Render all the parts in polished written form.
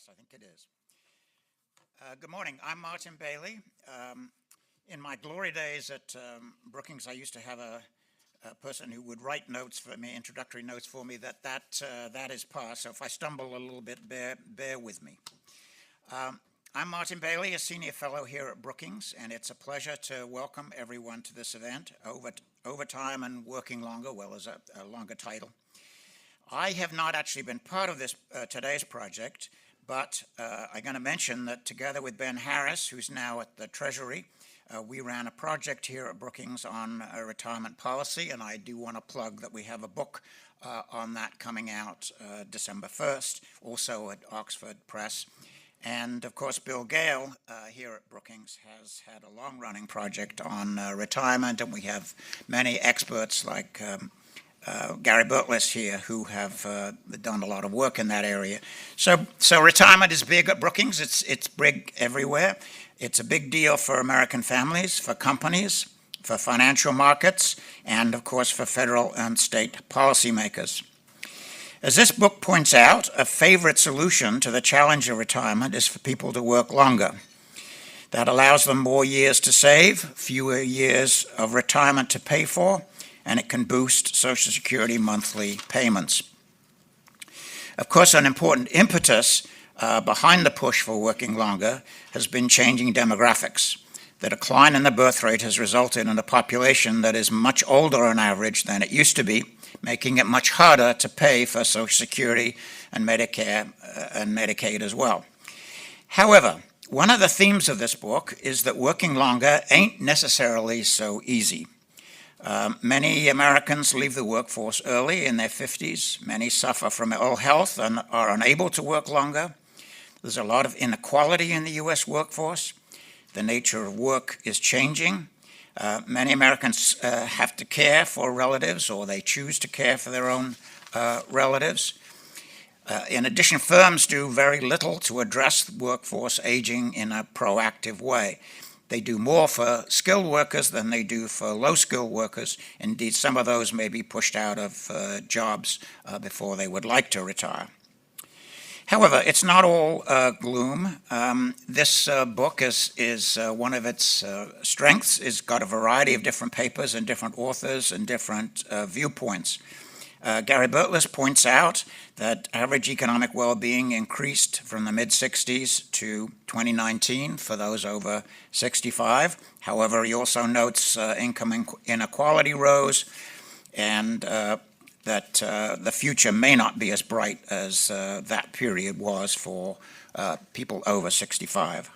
Yes, I think it is. Good morning. I'm Martin Bailey. In my glory days at Brookings, I used to have a person who would write notes for me, introductory notes for me. That is past. So if I stumble a little bit, bear with me. I'm Martin Bailey, a senior fellow here at Brookings, and it's a pleasure to welcome everyone to this event. Overtime and working longer, well, as a longer title. I have not actually been part of this today's project, but I'm going to mention that together with Ben Harris, who's now at the Treasury, we ran a project here at Brookings on retirement policy, and I do want to plug that we have a book on that coming out December 1st, also at Oxford Press. And of course, Bill Gale here at Brookings has had a long-running project on retirement, and we have many experts like Gary Burtles here who have done a lot of work in that area. So retirement is big at Brookings. It's big everywhere. It's a big deal for American families, for companies, for financial markets, and of course for federal and state policymakers. As this book points out, a favorite solution to the challenge of retirement is for people to work longer. That allows them more years to save, fewer years of retirement to pay for, and it can boost Social Security monthly payments. Of course, an important impetus behind the push for working longer has been changing demographics. The decline in the birth rate has resulted in a population that is much older on average than it used to be, making it much harder to pay for Social Security and Medicare and Medicaid as well. However, one of the themes of this book is that working longer ain't necessarily so easy. Many Americans leave the workforce early in their 50s. Many suffer from ill health and are unable to work longer. There's a lot of inequality in the U.S. workforce. The nature of work is changing. Many Americans have to care for relatives, or they choose to care for their own relatives. In addition, firms do very little to address workforce aging in a proactive way. They do more for skilled workers than they do for low-skilled workers. Indeed, some of those may be pushed out of jobs before they would like to retire. However, it's not all gloom. This book is one of its strengths. It's got a variety of different papers and different authors and different viewpoints. Gary Burtles points out that average economic well-being increased from the mid-60s to 2019 for those over 65. However, he also notes income inequality rose, and that the future may not be as bright as that period was for people over 65.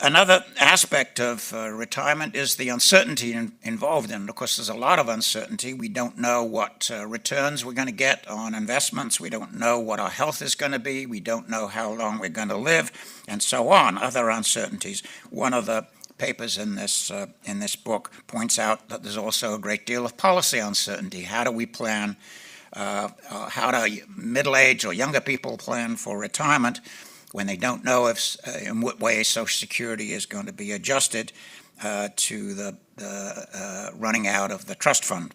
Another aspect of retirement is the uncertainty involved in it. Of course, there's a lot of uncertainty. We don't know what returns we're going to get on investments. We don't know what our health is going to be. We don't know how long we're going to live, and so on, other uncertainties. One of the papers in this book points out that there's also a great deal of policy uncertainty. How do we plan, how do middle-aged or younger people plan for retirement when they don't know in what way Social Security is going to be adjusted to the running out of the trust fund?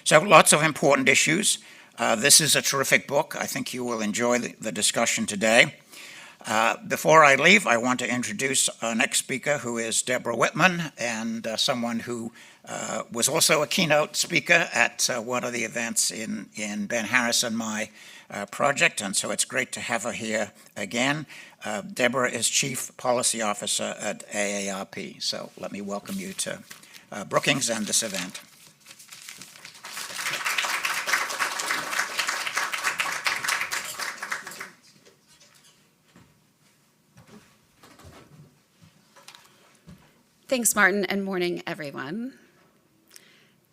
So lots of important issues. This is a terrific book. I think you will enjoy the discussion today. Before I leave, I want to introduce our next speaker, who is Deborah Whitman, and someone who was also a keynote speaker at one of the events in Ben Harris and my project, and so it's great to have her here again. Deborah is Chief Policy Officer at AARP, so let me welcome you to Brookings and this event. Thanks, Martin, and morning, everyone.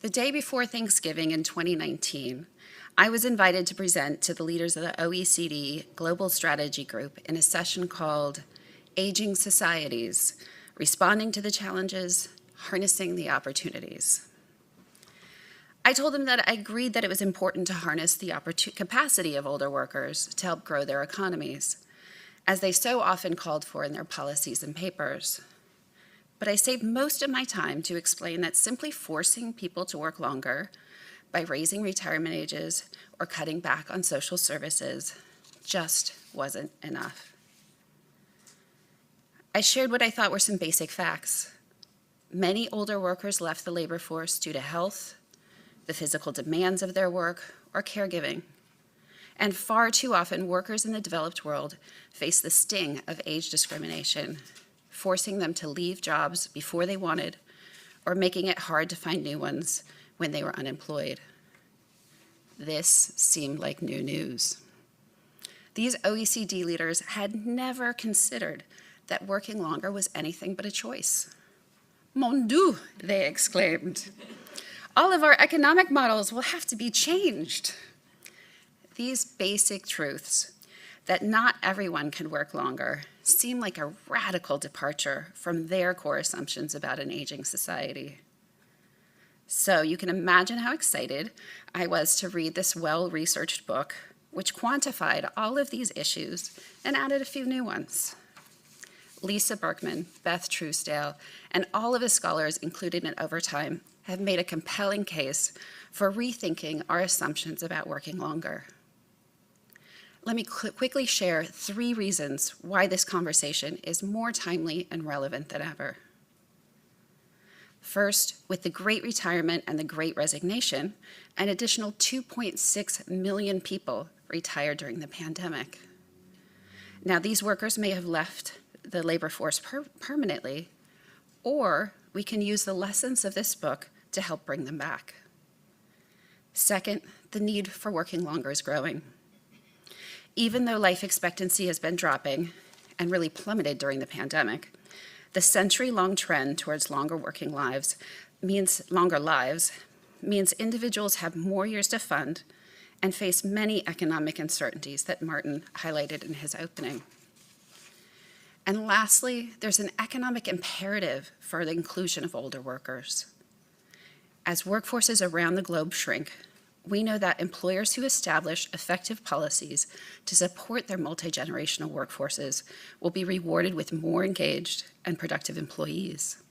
The day before Thanksgiving in 2019, I was invited to present to the leaders of the OECD Global Strategy Group in a session called Aging Societies, Responding to the Challenges, Harnessing the Opportunities. I told them that I agreed that it was important to harness the capacity of older workers to help grow their economies, as they so often called for in their policies and papers. But I saved most of my time to explain that simply forcing people to work longer by raising retirement ages or cutting back on social services just wasn't enough. I shared what I thought were some basic facts. Many older workers left the labor force due to health, the physical demands of their work, or caregiving. And far too often, workers in the developed world face the sting of age discrimination, forcing them to leave jobs before they wanted, or making it hard to find new ones when they were unemployed. This seemed like new news. These OECD leaders had never considered that working longer was anything but a choice. Mon Dieu, they exclaimed. All of our economic models will have to be changed. These basic truths, that not everyone can work longer, seem like a radical departure from their core assumptions about an aging society. So you can imagine how excited I was to read this well-researched book, which quantified all of these issues and added a few new ones. Lisa Berkman, Beth Truesdale, and all of the scholars included in Overtime have made a compelling case for rethinking our assumptions about working longer. Let me quickly share 3 reasons why this conversation is more timely and relevant than ever. First, with the Great Retirement and the Great Resignation, an additional 2.6 million people retired during the pandemic. Now, these workers may have left the labor force permanently, or we can use the lessons of this book to help bring them back. Second, the need for working longer is growing. Even though life expectancy has been dropping and really plummeted during the pandemic, the century-long trend towards longer lives means individuals have more years to fund and face many economic uncertainties that Martin highlighted in his opening. And lastly, there's an economic imperative for the inclusion of older workers. As workforces around the globe shrink, we know that employers who establish effective policies to support their multi-generational workforces will be rewarded with more engaged and productive employees.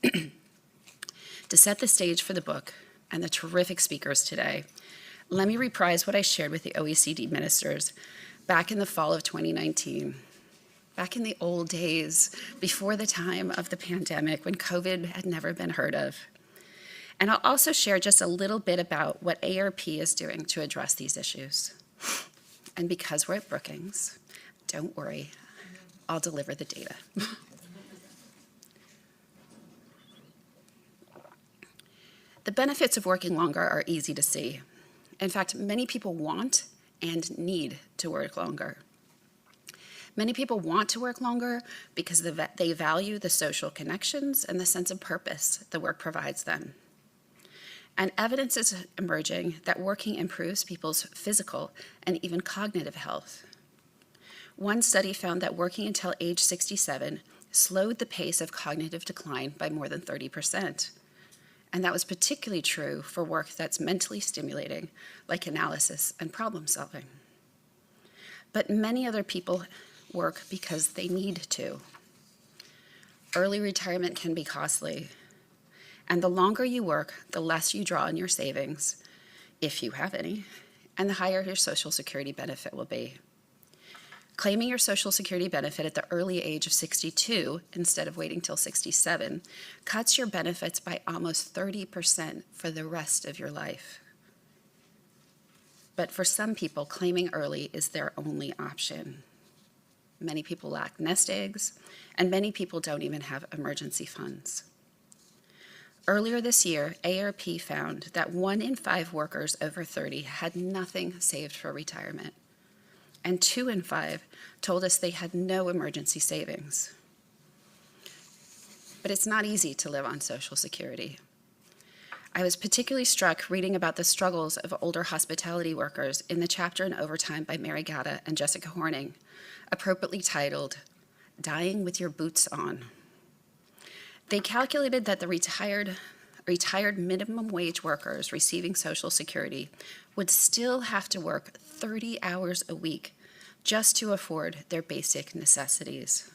To set the stage for the book and the terrific speakers today, let me reprise what I shared with the OECD ministers back in the fall of 2019, back in the old days, before the time of the pandemic when COVID had never been heard of. And I'll also share just a little bit about what ARP is doing to address these issues. And because we're at Brookings, don't worry, I'll deliver the data. The benefits of working longer are easy to see. In fact, many people want and need to work longer. Many people want to work longer because they value the social connections and the sense of purpose the work provides them. And evidence is emerging that working improves people's physical and even cognitive health. One study found that working until age 67 slowed the pace of cognitive decline by more than 30%. And that was particularly true for work that's mentally stimulating, like analysis and problem solving. But many other people work because they need to. Early retirement can be costly. And the longer you work, the less you draw on your savings, if you have any, and the higher your Social Security benefit will be. Claiming your Social Security benefit at the early age of 62 instead of waiting till 67 cuts your benefits by almost 30% for the rest of your life. But for some people, claiming early is their only option. Many people lack nest eggs, and many people don't even have emergency funds. Earlier this year, ARP found that 1 in 5 workers over 30 had nothing saved for retirement, and 2 in 5 told us they had no emergency savings. But it's not easy to live on Social Security. I was particularly struck reading about the struggles of older hospitality workers in the chapter in Overtime by Mary Gatta and Jessica Horning, appropriately titled, "Dying with Your Boots On." They calculated that the retired minimum wage workers receiving Social Security would still have to work 30 hours a week just to afford their basic necessities.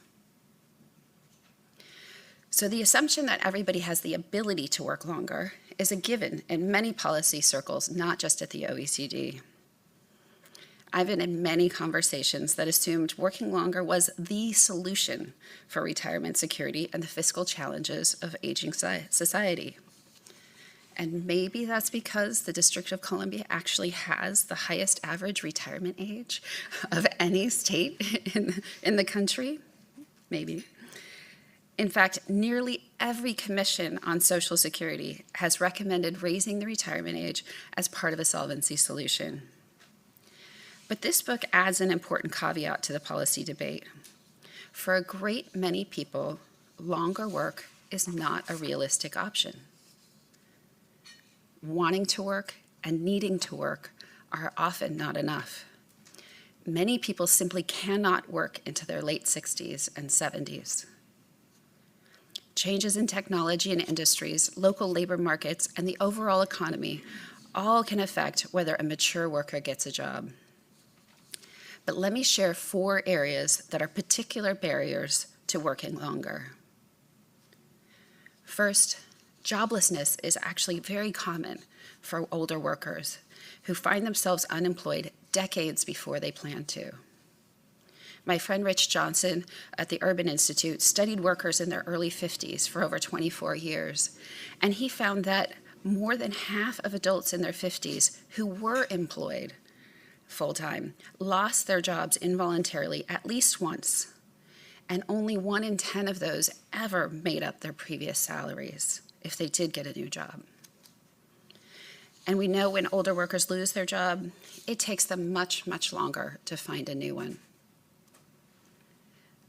So the assumption that everybody has the ability to work longer is a given in many policy circles, not just at the OECD. I've been in many conversations that assumed working longer was the solution for retirement security and the fiscal challenges of aging society. And maybe that's because the District of Columbia actually has the highest average retirement age of any state in the country. Maybe. In fact, nearly every commission on Social Security has recommended raising the retirement age as part of a solvency solution. But this book adds an important caveat to the policy debate. For a great many people, longer work is not a realistic option. Wanting to work and needing to work are often not enough. Many people simply cannot work into their late 60s and 70s. Changes in technology and industries, local labor markets, and the overall economy all can affect whether a mature worker gets a job. But let me share 4 areas that are particular barriers to working longer. First, joblessness is actually very common for older workers who find themselves unemployed decades before they plan to. My friend Rich Johnson at the Urban Institute studied workers in their early 50s for over 24 years, and he found that more than half of adults in their 50s who were employed full-time lost their jobs involuntarily at least once, and only 1 in 10 of those ever made up their previous salaries if they did get a new job. And we know when older workers lose their job, it takes them much, much longer to find a new one.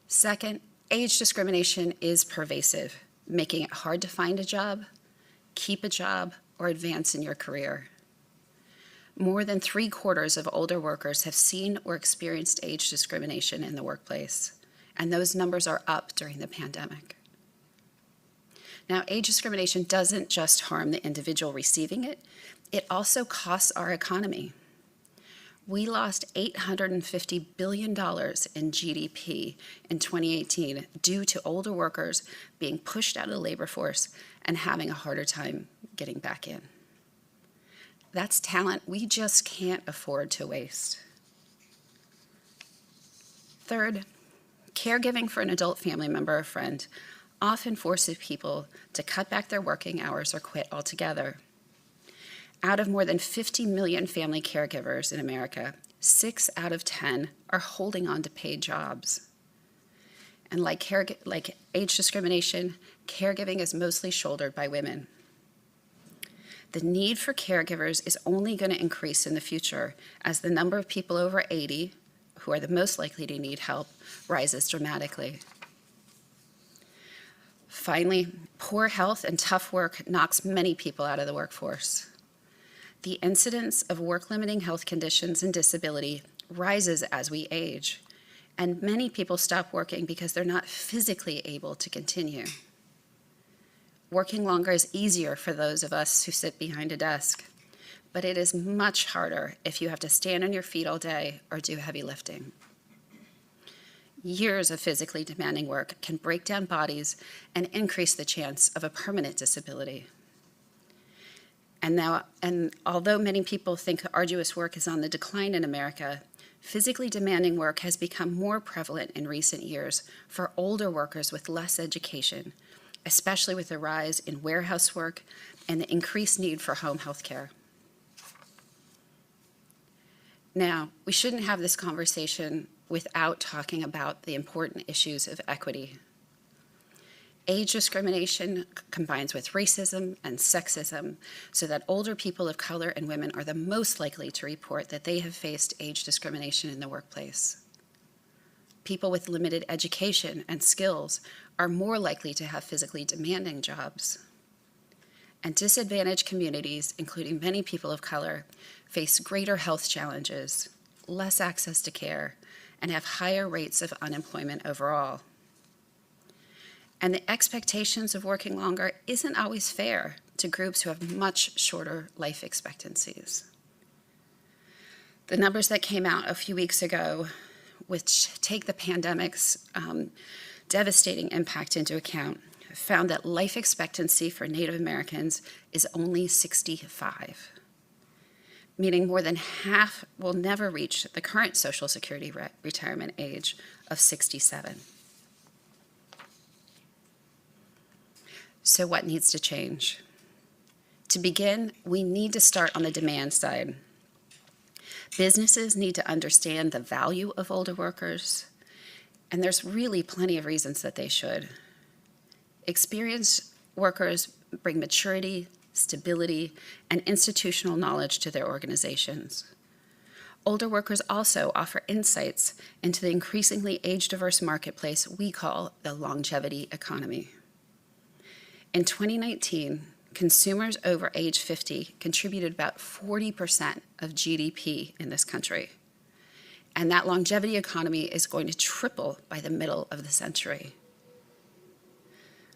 Second, age discrimination is pervasive, making it hard to find a job, keep a job, or advance in your career. More than 3/4 of older workers have seen or experienced age discrimination in the workplace, and those numbers are up during the pandemic. Now, age discrimination doesn't just harm the individual receiving it, it also costs our economy. We lost $850 billion in GDP in 2018 due to older workers being pushed out of the labor force and having a harder time getting back in. That's talent we just can't afford to waste. Third, caregiving for an adult family member or friend often forces people to cut back their working hours or quit altogether. Out of more than 50 million family caregivers in America, 6 out of 10 are holding on to paid jobs. And like age discrimination, caregiving is mostly shouldered by women. The need for caregivers is only going to increase in the future as the number of people over 80, who are the most likely to need help, rises dramatically. Finally, poor health and tough work knocks many people out of the workforce. The incidence of work-limiting health conditions and disability rises as we age, and many people stop working because they're not physically able to continue. Working longer is easier for those of us who sit behind a desk, but it is much harder if you have to stand on your feet all day or do heavy lifting. Years of physically demanding work can break down bodies and increase the chance of a permanent disability. And although many people think arduous work is on the decline in America, physically demanding work has become more prevalent in recent years for older workers with less education, especially with the rise in warehouse work and the increased need for home health care. Now, we shouldn't have this conversation without talking about the important issues of equity. Age discrimination combines with racism and sexism so that older people of color and women are the most likely to report that they have faced age discrimination in the workplace. People with limited education and skills are more likely to have physically demanding jobs. And disadvantaged communities, including many people of color, face greater health challenges, less access to care, and have higher rates of unemployment overall. And the expectations of working longer isn't always fair to groups who have much shorter life expectancies. The numbers that came out a few weeks ago, which take the pandemic's devastating impact into account, found that life expectancy for Native Americans is only 65. meaning more than half will never reach the current Social Security retirement age of 67. So what needs to change? To begin, we need to start on the demand side. Businesses need to understand the value of older workers, and there's really plenty of reasons that they should. Experienced workers bring maturity, stability, and institutional knowledge to their organizations. Older workers also offer insights into the increasingly age-diverse marketplace we call the longevity economy. In 2019, consumers over age 50 contributed about 40% of GDP in this country. And that longevity economy is going to triple by the middle of the century.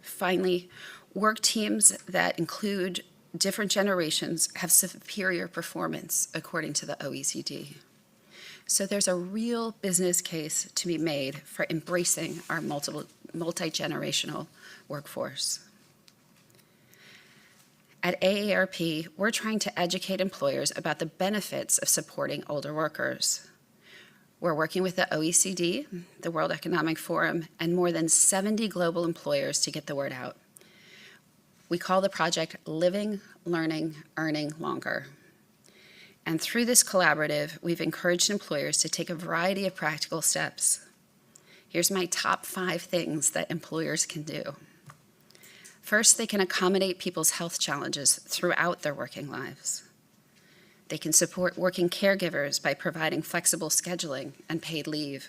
Finally, work teams that include different generations have superior performance, according to the OECD. So there's a real business case to be made for embracing our multi-generational workforce. At AARP, we're trying to educate employers about the benefits of supporting older workers. We're working with the OECD, the World Economic Forum, and more than 70 global employers to get the word out. We call the project Living, Learning, Earning Longer. And through this collaborative, we've encouraged employers to take a variety of practical steps. Here's my top 5 things that employers can do. First, they can accommodate people's health challenges throughout their working lives. They can support working caregivers by providing flexible scheduling and paid leave.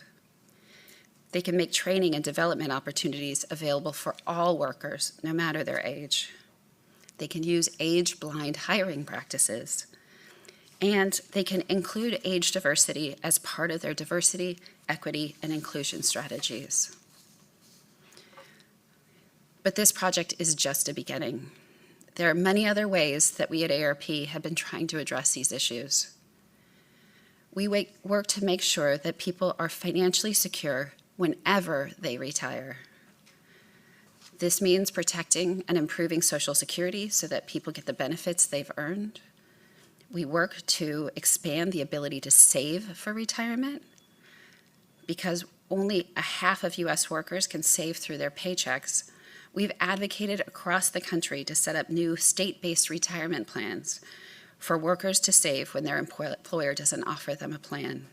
They can make training and development opportunities available for all workers, no matter their age. They can use age-blind hiring practices. And they can include age diversity as part of their diversity, equity, and inclusion strategies. But this project is just a beginning. There are many other ways that we at AARP have been trying to address these issues. We work to make sure that people are financially secure whenever they retire. This means protecting and improving Social Security so that people get the benefits they've earned. We work to expand the ability to save for retirement, because only a half of US workers can save through their paychecks. We've advocated across the country to set up new state-based retirement plans for workers to save when their employer doesn't offer them a plan.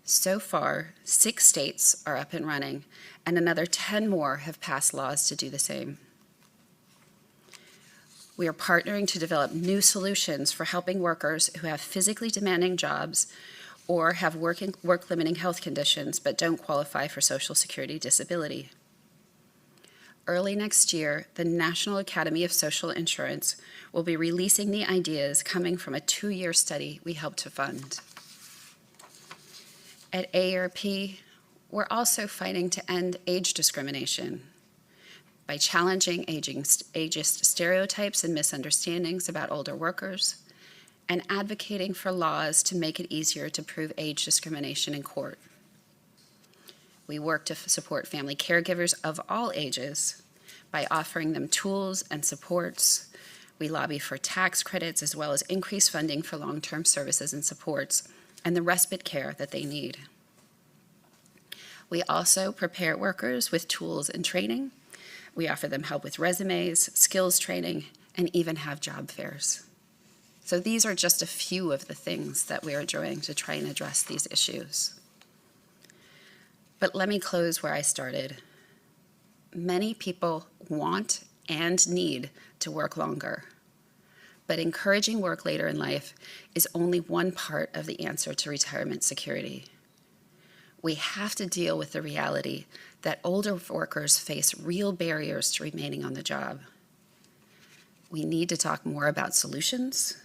So far, 6 states are up and running, and another 10 more have passed laws to do the same. We are partnering to develop new solutions for helping workers who have physically demanding jobs or have work-limiting health conditions but don't qualify for Social Security disability. Early next year, the National Academy of Social Insurance will be releasing the ideas coming from a 2-year study we helped to fund. At AARP, we're also fighting to end age discrimination by challenging ageist stereotypes and misunderstandings about older workers, and advocating for laws to make it easier to prove age discrimination in court. We work to support family caregivers of all ages by offering them tools and supports. We lobby for tax credits as well as increased funding for long-term services and supports and the respite care that they need. We also prepare workers with tools and training. We offer them help with resumes, skills training, and even have job fairs. So these are just a few of the things that we are doing to try and address these issues. But let me close where I started. Many people want and need to work longer, but encouraging work later in life is only one part of the answer to retirement security. We have to deal with the reality that older workers face real barriers to remaining on the job. We need to talk more about solutions,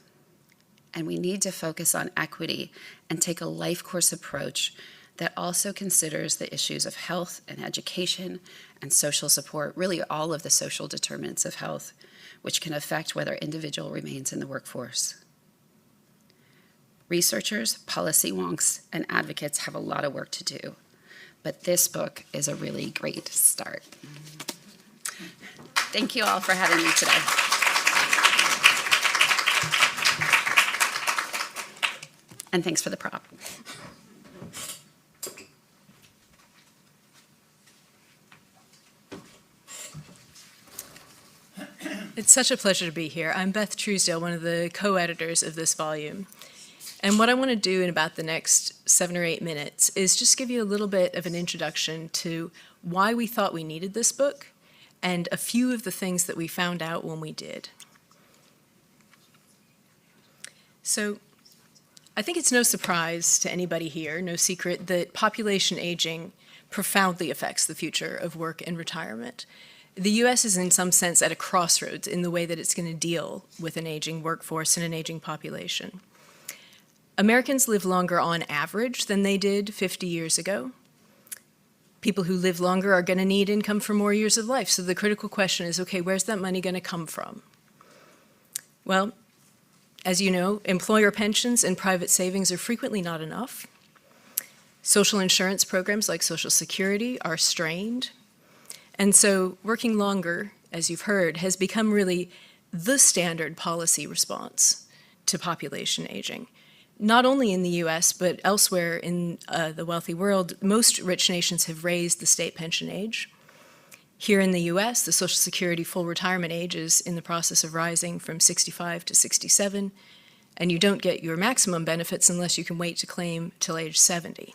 and we need to focus on equity and take a life course approach that also considers the issues of health and education and social support, really all of the social determinants of health, which can affect whether an individual remains in the workforce. Researchers, policy wonks, and advocates have a lot of work to do, but this book is a really great start. Thank you all for having me today. And thanks for the prop. It's such a pleasure to be here. I'm Beth Truesdale, one of the co-editors of this volume. And what I want to do in about the next 7 or 8 minutes is just give you a little bit of an introduction to why we thought we needed this book and a few of the things that we found out when we did. So I think it's no surprise to anybody here, no secret, that population aging profoundly affects the future of work and retirement. The U.S. is in some sense at a crossroads in the way that it's going to deal with an aging workforce and an aging population. Americans live longer on average than they did 50 years ago. People who live longer are going to need income for more years of life. So the critical question is, okay, where's that money going to come from? Well, as you know, employer pensions and private savings are frequently not enough. Social insurance programs like Social Security are strained. And so working longer, as you've heard, has become really the standard policy response to population aging. Not only in the US, but elsewhere in the wealthy world, most rich nations have raised the state pension age. Here in the US, the Social Security full retirement age is in the process of rising from 65 to 67, and you don't get your maximum benefits unless you can wait to claim till age 70.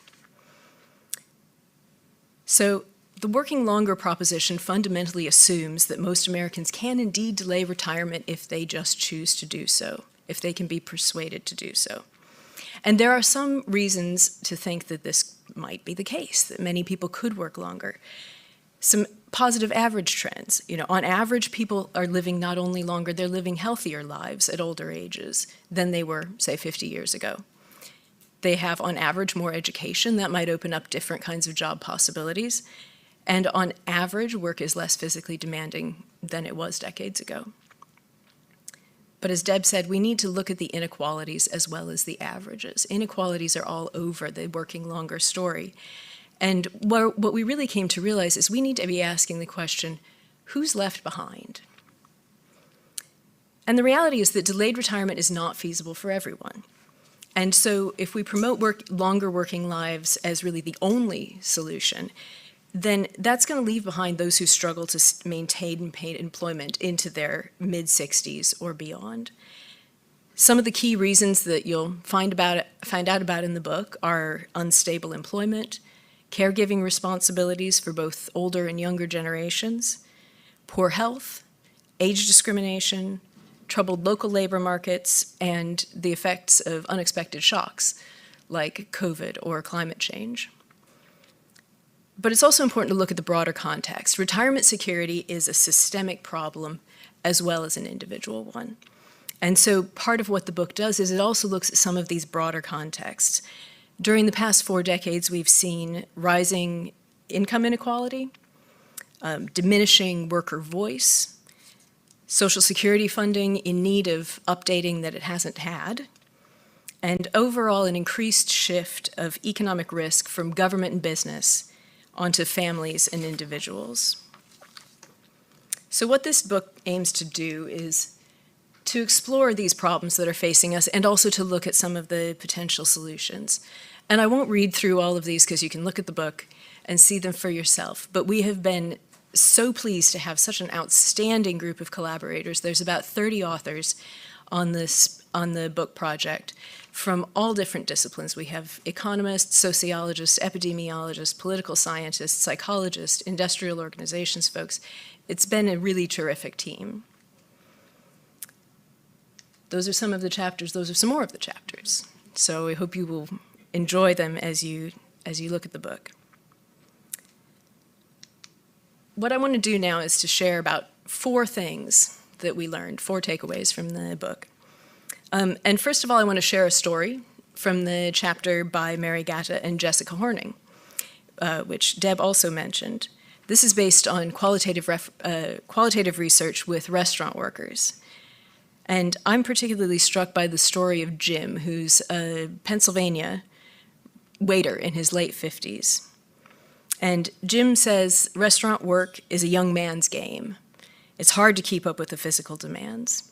So the working longer proposition fundamentally assumes that most Americans can indeed delay retirement if they just choose to do so, if they can be persuaded to do so. And there are some reasons to think that this might be the case, that many people could work longer. Some positive average trends. On average, people are living not only longer, they're living healthier lives at older ages than they were, say, 50 years ago. They have, on average, more education. That might open up different kinds of job possibilities. And on average, work is less physically demanding than it was decades ago. But as Deb said, we need to look at the inequalities as well as the averages. Inequalities are all over the working longer story. And what we really came to realize is we need to be asking the question, who's left behind? And the reality is that delayed retirement is not feasible for everyone. And so if we promote longer working lives as really the only solution, then that's going to leave behind those who struggle to maintain paid employment into their mid-60s or beyond. Some of the key reasons that you'll find out about in the book are unstable employment, caregiving responsibilities for both older and younger generations, poor health, age discrimination, troubled local labor markets, and the effects of unexpected shocks like COVID or climate change. But it's also important to look at the broader context. Retirement security is a systemic problem as well as an individual one. And so part of what the book does is it also looks at some of these broader contexts. During the past 4 decades, we've seen rising income inequality, diminishing worker voice, Social Security funding in need of updating that it hasn't had, and overall an increased shift of economic risk from government and business onto families and individuals. So what this book aims to do is to explore these problems that are facing us and also to look at some of the potential solutions. And I won't read through all of these because you can look at the book and see them for yourself, but we have been so pleased to have such an outstanding group of collaborators. There's about 30 authors on the book project from all different disciplines. We have economists, sociologists, epidemiologists, political scientists, psychologists, industrial organizations folks. It's been a really terrific team. Those are some of the chapters. Those are some more of the chapters. So I hope you will enjoy them as you look at the book. What I want to do now is to share about 4 things that we learned, 4 takeaways from the book. And first of all, I want to share a story from the chapter by Mary Gatta and Jessica Horning, which Deb also mentioned. This is based on qualitative research with restaurant workers. And I'm particularly struck by the story of Jim, who's a Pennsylvania waiter in his late 50s. And Jim says restaurant work is a young man's game. It's hard to keep up with the physical demands.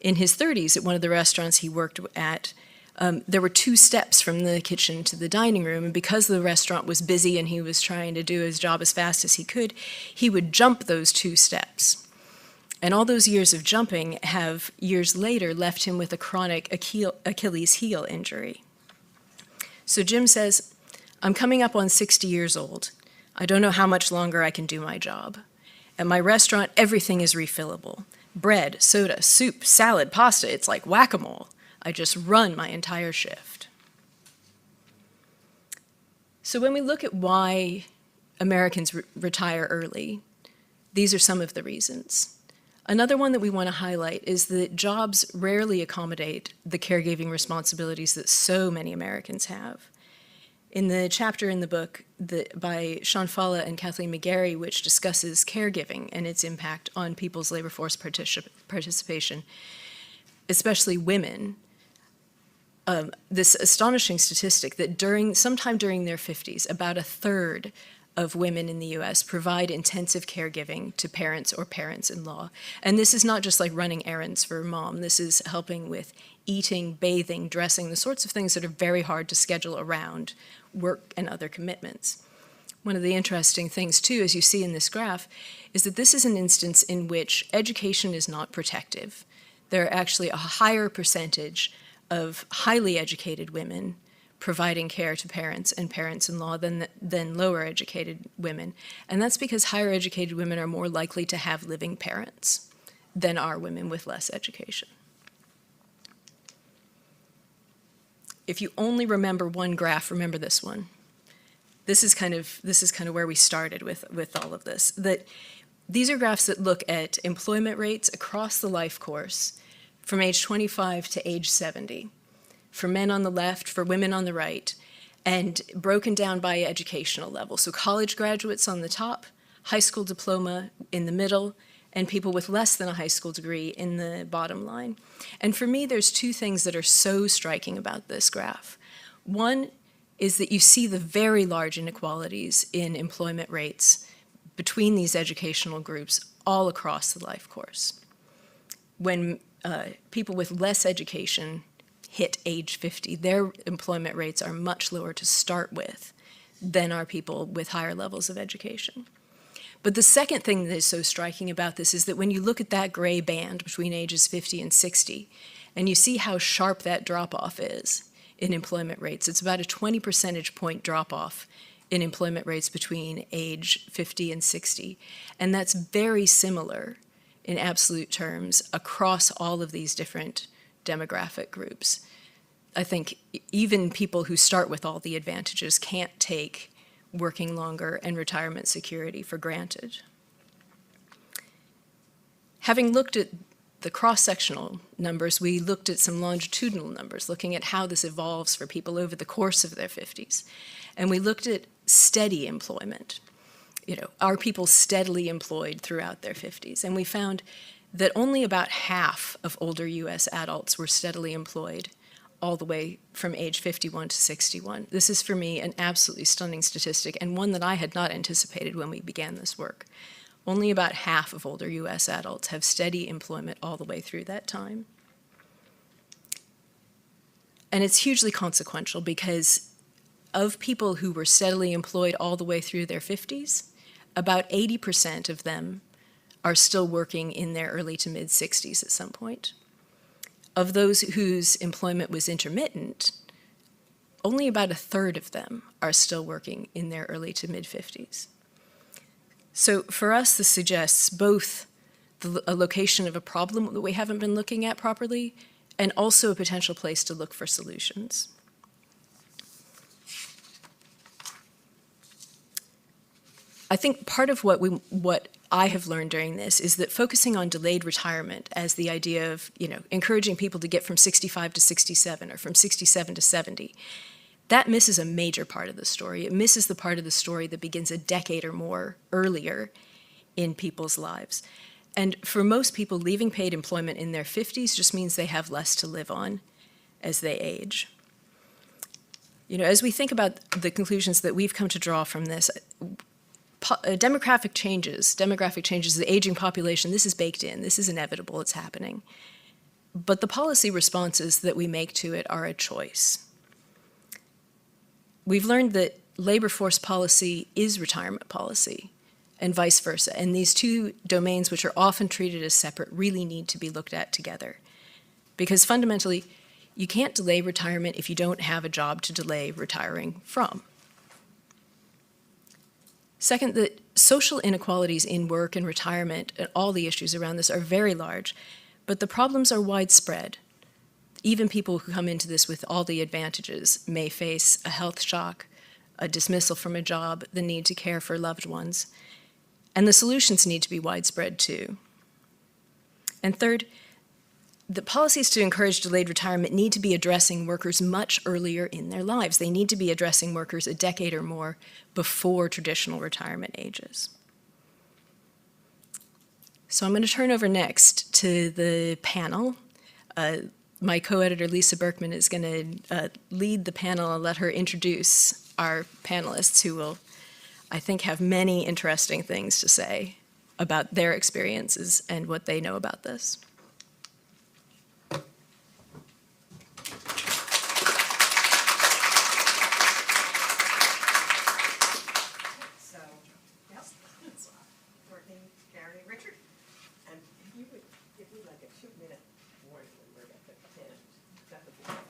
In his 30s, at one of the restaurants he worked at, there were 2 steps from the kitchen to the dining room, and because the restaurant was busy and he was trying to do his job as fast as he could, he would jump those 2 steps. And all those years of jumping have, years later, left him with a chronic Achilles heel injury. So Jim says, "I'm coming up on 60 years old. I don't know how much longer I can do my job. At my restaurant, everything is refillable. Bread, soda, soup, salad, pasta, it's like whack-a-mole. I just run my entire shift." So when we look at why Americans retire early, these are some of the reasons. Another one that we want to highlight is that jobs rarely accommodate the caregiving responsibilities that so many Americans have. In the chapter in the book by Sean Falla and Kathleen McGarry, which discusses caregiving and its impact on people's labor force participation, especially women, this astonishing statistic that sometime during their 50s, about a third of women in the US provide intensive caregiving to parents or parents-in-law. And this is not just like running errands for mom. This is helping with eating, bathing, dressing, the sorts of things that are very hard to schedule around work and other commitments. One of the interesting things, too, as you see in this graph, is that this is an instance in which education is not protective. There are actually a higher percentage of highly educated women providing care to parents and parents-in-law than lower educated women. And that's because higher educated women are more likely to have living parents than are women with less education. If you only remember one graph, remember this one. This is kind of where we started with all of this. That these are graphs that look at employment rates across the life course from age 25 to age 70. For men on the left, for women on the right, and broken down by educational level. So college graduates on the top, high school diploma in the middle, and people with less than a high school degree in the bottom line. And for me, there's 2 things that are so striking about this graph. One is that you see the very large inequalities in employment rates between these educational groups all across the life course. When people with less education hit age 50, their employment rates are much lower to start with than are people with higher levels of education. But the second thing that is so striking about this is that when you look at that gray band between ages 50 and 60, and you see how sharp that drop-off is in employment rates, it's about a 20 percentage point drop-off in employment rates between age 50 and 60. And that's very similar in absolute terms across all of these different demographic groups. I think even people who start with all the advantages can't take working longer and retirement security for granted. Having looked at the cross-sectional numbers, we looked at some longitudinal numbers, looking at how this evolves for people over the course of their 50s. And we looked at steady employment. Are people steadily employed throughout their 50s? And we found that only about half of older US adults were steadily employed all the way from age 51 to 61. This is, for me, an absolutely stunning statistic, and one that I had not anticipated when we began this work. Only about half of older US adults have steady employment all the way through that time. And it's hugely consequential because of people who were steadily employed all the way through their 50s, about 80% of them are still working in their early to mid-60s at some point. Of those whose employment was intermittent, only about a third of them are still working in their early to mid-50s. So for us, this suggests both a location of a problem that we haven't been looking at properly, and also a potential place to look for solutions. I think part of what I have learned during this is that focusing on delayed retirement as the idea of, encouraging people to get from 65 to 67 or from 67 to 70, that misses a major part of the story. It misses the part of the story that begins a decade or more earlier in people's lives. And for most people, leaving paid employment in their 50s just means they have less to live on as they age. As we think about the conclusions that we've come to draw from this, demographic changes, the aging population, this is baked in, this is inevitable, it's happening. but the policy responses that we make to it are a choice. We've learned that labor force policy is retirement policy, and vice versa. And these two domains, which are often treated as separate, really need to be looked at together. Because fundamentally, you can't delay retirement if you don't have a job to delay retiring from. Second, the social inequalities in work and retirement and all the issues around this are very large, but the problems are widespread. Even people who come into this with all the advantages may face a health shock, a dismissal from a job, the need to care for loved ones. And the solutions need to be widespread too. And third, the policies to encourage delayed retirement need to be addressing workers much earlier in their lives. They need to be addressing workers a decade or more before traditional retirement ages. So I'm going to turn over next to the panel. My co-editor, Lisa Berkman, is going to lead the panel and let her introduce our panelists, who will, I think, have many interesting things to say about their experiences and what they know about this. So, yes, Courtney, Gary, Richard, and if you would give me like a 2-minute warning when we're at the end, that would be helpful.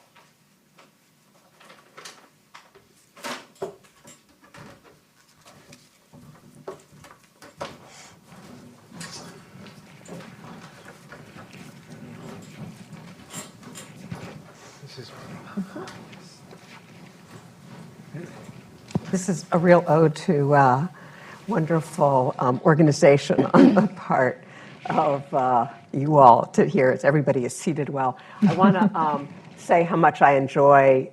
This is a real ode to wonderful organization on the part of you all to hear as everybody is seated well. I want to say how much I enjoy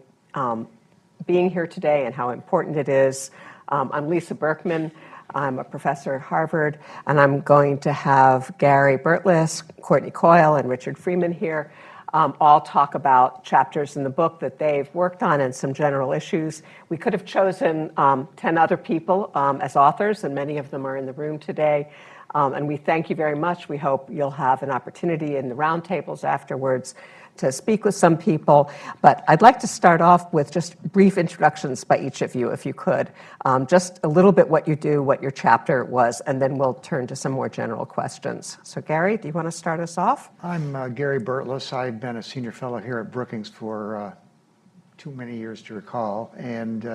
being here today and how important it is. I'm Lisa Berkman. I'm a professor at Harvard, and I'm going to have Gary Burtless, Courtney Coyle, and Richard Freeman here all talk about chapters in the book that they've worked on and some general issues. We could have chosen 10 other people as authors, and many of them are in the room today. And we thank you very much. We hope you'll have an opportunity in the roundtables afterwards to speak with some people. But I'd like to start off with just brief introductions by each of you, if you could. Just a little bit what you do, what your chapter was, and then we'll turn to some more general questions. So Gary, do you want to start us off? I'm Gary Burtless. I've been a senior fellow here at Brookings for too many years to recall, and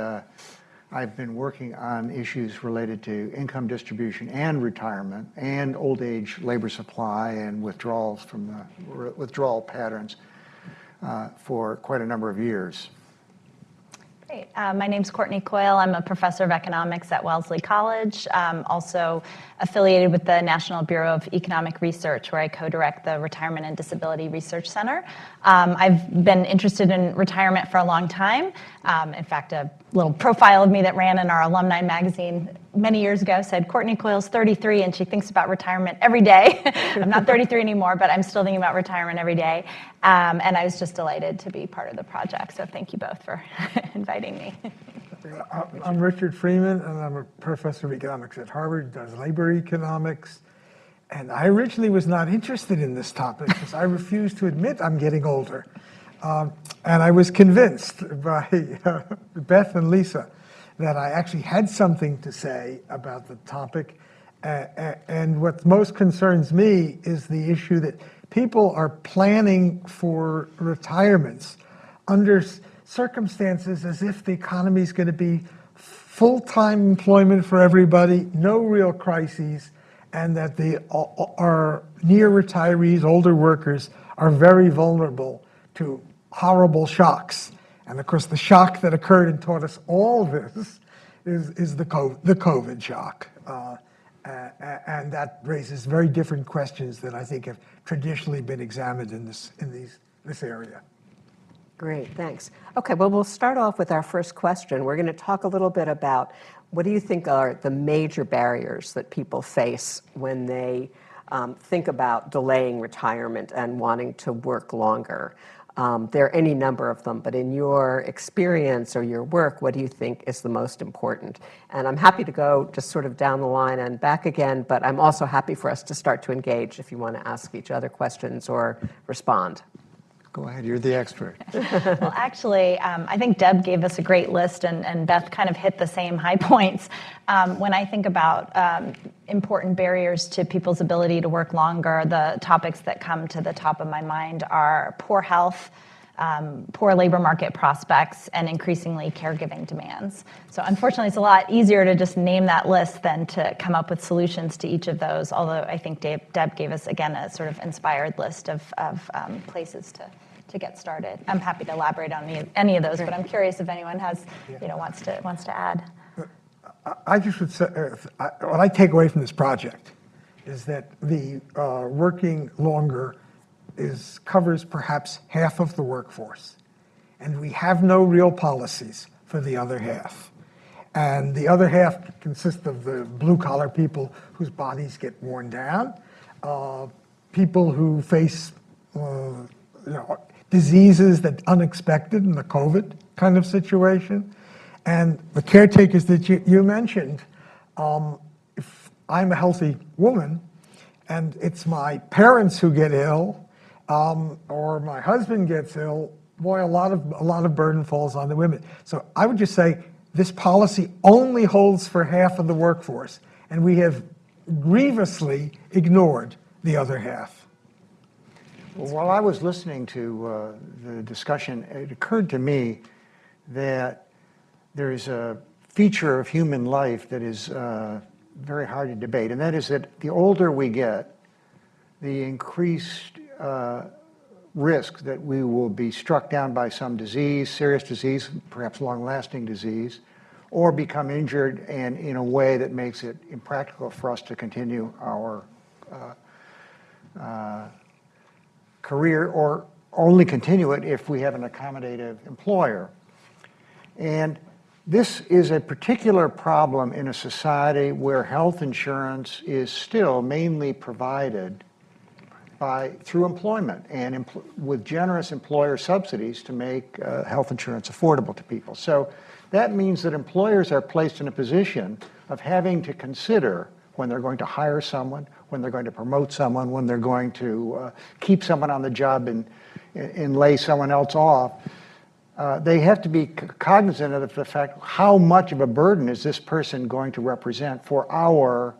I've been working on issues related to income distribution and retirement and old age labor supply and withdrawals from the withdrawal patterns for quite a number of years. Great. My name's Courtney Coyle. I'm a professor of economics at Wellesley College, also affiliated with the National Bureau of Economic Research, where I co-direct the Retirement and Disability Research Center. I've been interested in retirement for a long time. In fact, a little profile of me that ran in our alumni magazine many years ago said, Courtney Coyle's 33 and she thinks about retirement every day. I'm not 33 anymore, but I'm still thinking about retirement every day. And I was just delighted to be part of the project. So thank you both for inviting me. I'm Richard Freeman, and I'm a professor of economics at Harvard, does labor economics. And I originally was not interested in this topic because I refuse to admit I'm getting older. And I was convinced by Beth and Lisa that I actually had something to say about the topic. And what most concerns me is the issue that people are planning for retirements under circumstances as if the economy is going to be full-time employment for everybody, no real crises, and that our near retirees, older workers, are very vulnerable to horrible shocks. And of course, the shock that occurred and taught us all this is the COVID shock. And that raises very different questions that I think have traditionally been examined in this area. Great, thanks. Okay, well, we'll start off with our first question. We're going to talk a little bit about what do you think are the major barriers that people face when they think about delaying retirement and wanting to work longer. There are any number of them, but in your experience or your work, what do you think is the most important? And I'm happy to go just sort of down the line and back again, but I'm also happy for us to start to engage if you want to ask each other questions or respond. Go ahead, you're the expert. Well, actually, I think Deb gave us a great list, and Beth kind of hit the same high points. When I think about important barriers to people's ability to work longer, the topics that come to the top of my mind are poor health, poor labor market prospects, and increasingly caregiving demands. So unfortunately, it's a lot easier to just name that list than to come up with solutions to each of those, although I think Deb gave us, again, a sort of inspired list of places to get started. I'm happy to elaborate on any of those, but I'm curious if anyone has, wants to add. I just would say, what I take away from this project is that the working longer covers perhaps half of the workforce, and we have no real policies for the other half. And the other half consists of the blue-collar people whose bodies get worn down, people who face diseases that unexpected in the COVID kind of situation, and the caretakers that you mentioned. If I'm a healthy woman and it's my parents who get ill, or my husband gets ill, boy, a lot of burden falls on the women. So I would just say this policy only holds for half of the workforce, and we have grievously ignored the other half. Well, while I was listening to the discussion, it occurred to me that there's a feature of human life that is very hard to debate, and that is that the older we get, the increased risk that we will be struck down by some disease, serious disease, perhaps long-lasting disease, or become injured and in a way that makes it impractical for us to continue our career, or only continue it if we have an accommodative employer. And this is a particular problem in a society where health insurance is still mainly provided through employment and with generous employer subsidies to make health insurance affordable to people. So that means that employers are placed in a position of having to consider when they're going to hire someone, when they're going to promote someone, when they're going to keep someone on the job and lay someone else off. They have to be cognizant of the fact, how much of a burden is this person going to represent for our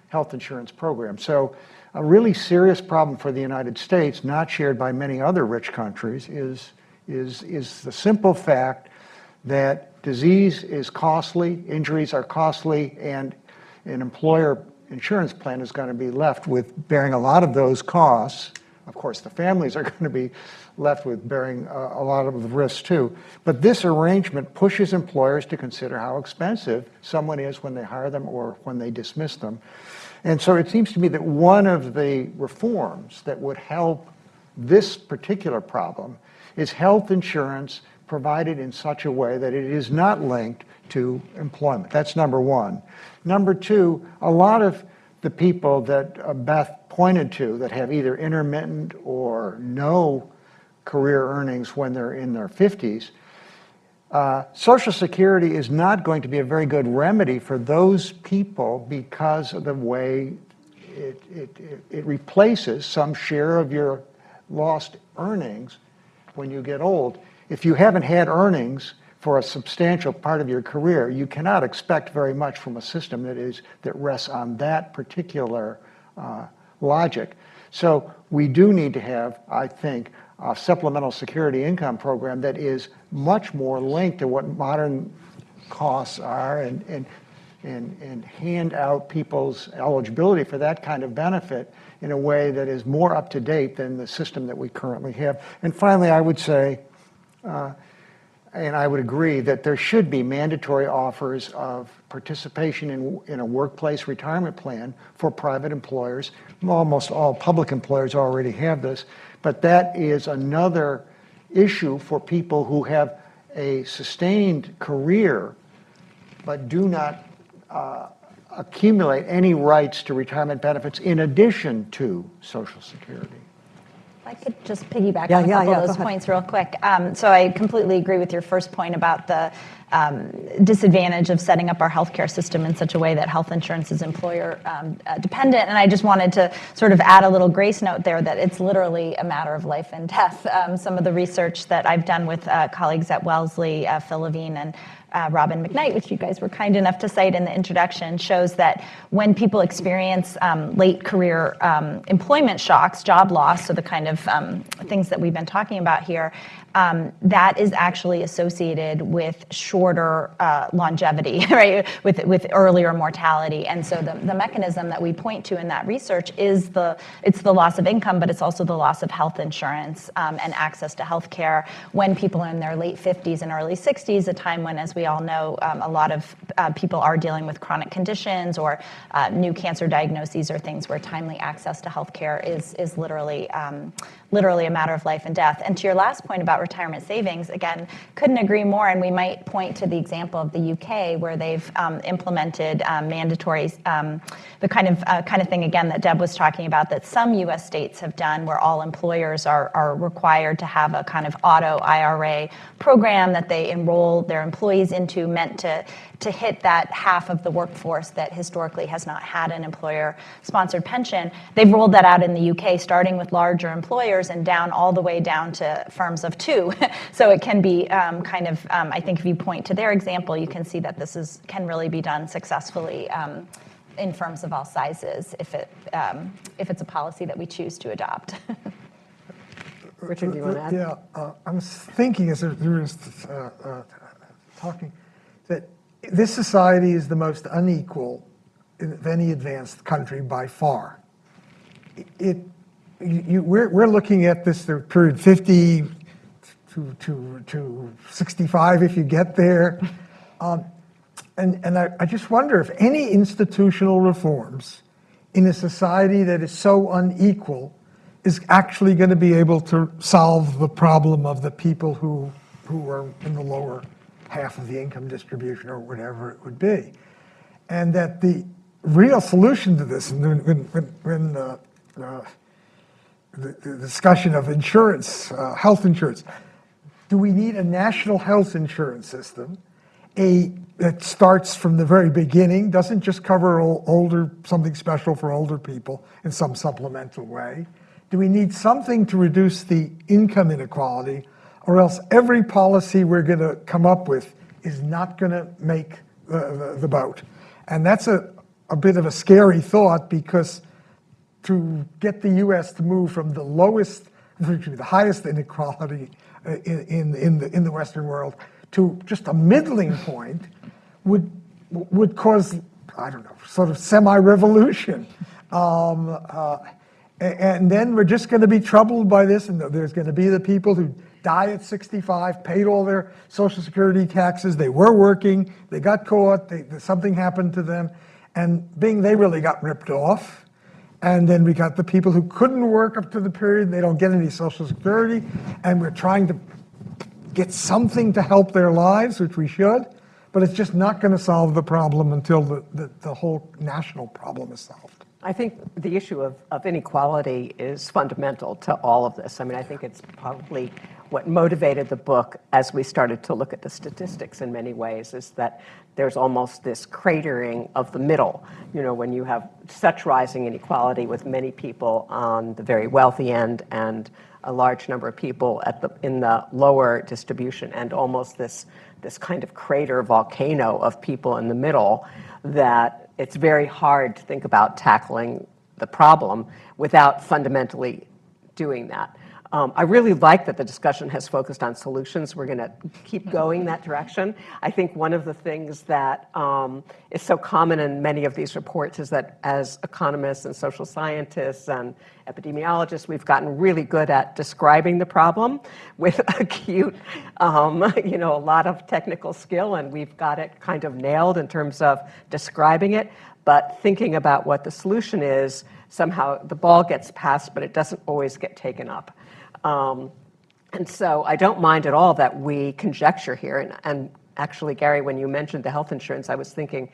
health insurance program? So a really serious problem for the United States, not shared by many other rich countries, is the simple fact that disease is costly, injuries are costly, and an employer insurance plan is going to be left with bearing a lot of those costs. Of course, the families are going to be left with bearing a lot of the risks too. But this arrangement pushes employers to consider how expensive someone is when they hire them or when they dismiss them. And so it seems to me that one of the reforms that would help this particular problem is health insurance provided in such a way that it is not linked to employment. That's number one. Number two, a lot of the people that Beth pointed to that have either intermittent or no career earnings when they're in their 50s, Social Security is not going to be a very good remedy for those people because of the way it replaces some share of your lost earnings when you get old. If you haven't had earnings for a substantial part of your career, you cannot expect very much from a system that rests on that particular logic. So we do need to have, I think, a supplemental security income program that is much more linked to what modern costs are and hand out people's eligibility for that kind of benefit in a way that is more up to date than the system that we currently have. And finally, I would say, and I would agree, that there should be mandatory offers of participation in a workplace retirement plan for private employers. Almost all public employers already have this, but that is another issue for people who have a sustained career but do not accumulate any rights to retirement benefits in addition to Social Security. If I could just piggyback Yeah, on a yeah, couple yeah, of go those ahead. points real quick. So I completely agree with your first point about the disadvantage of setting up our healthcare system in such a way that health insurance is employer dependent. And I just wanted to sort of add a little grace note there that it's literally a matter of life and death. Some of the research that I've done with colleagues at Wellesley, Phil Levine and Robin McKnight, which you guys were kind enough to cite in the introduction, shows that when people experience late career employment shocks, job loss, so the kind of things that we've been talking about here, that is actually associated with shorter longevity, right? With earlier mortality. And so the mechanism that we point to in that research is it's the loss of income, but it's also the loss of health insurance and access to health care when people are in their late 50s and early 60s, a time when, as we all know, a lot of people are dealing with chronic conditions or new cancer diagnoses or things where timely access to health care is literally a matter of life and death. And to your last point about retirement savings, again, couldn't agree more. And we might point to the example of the UK, where they've implemented mandatory, the kind of thing, again, that Deb was talking about, that some US states have done, where all employers are required to have a kind of auto IRA program that they enroll their employees into, meant to hit that half of the workforce that historically has not had an employer-sponsored pension. They've rolled that out in the UK, starting with larger employers and down all the way down to firms of 2. So it can be I think if you point to their example, you can see that this can really be done successfully in firms of all sizes if it's a policy that we choose to adopt. Richard, do you want to add? Yeah, I'm thinking as there was talking that this society is the most unequal of any advanced country by far. We're looking at this the period 50 to 65 if you get there. And I just wonder if any institutional reforms in a society that is so unequal is actually going to be able to solve the problem of the people who are in the lower half of the income distribution or whatever it would be. And that the real solution to this, and when the discussion of insurance, health insurance, do we need a national health insurance system that starts from the very beginning, doesn't just cover something special for older people in some supplemental way? Do we need something to reduce the income inequality, or else every policy we're going to come up with is not going to make the boat? And that's a bit of a scary thought, because to get the U.S. to move from the highest inequality in the Western world to just a middling point would cause, I don't know, sort of semi-revolution. And then we're just going to be troubled by this, and there's going to be the people who die at 65, paid all their Social Security taxes, they were working, they got caught, something happened to them, and they really got ripped off. And then we got the people who couldn't work up to the period, they don't get any Social Security, and we're trying to get something to help their lives, which we should, but it's just not going to solve the problem until the whole national problem is solved. I think the issue of inequality is fundamental to all of this. I mean, I think it's probably what motivated the book as we started to look at the statistics in many ways, is that there's almost this cratering of the middle. You know, when you have such rising inequality with many people on the very wealthy end and a large number of people in the lower distribution, and almost this kind of crater volcano of people in the middle, that it's very hard to think about tackling the problem without fundamentally doing that. I really like that the discussion has focused on solutions. We're going to keep going that direction. I think one of the things that is so common in many of these reports is that as economists and social scientists and epidemiologists, we've gotten really good at describing the problem with acute, a lot of technical skill, and we've got it kind of nailed in terms of describing it. But thinking about what the solution is, somehow the ball gets passed, but it doesn't always get taken up. And so I don't mind at all that we conjecture here. And actually, Gary, when you mentioned the health insurance, I was thinking,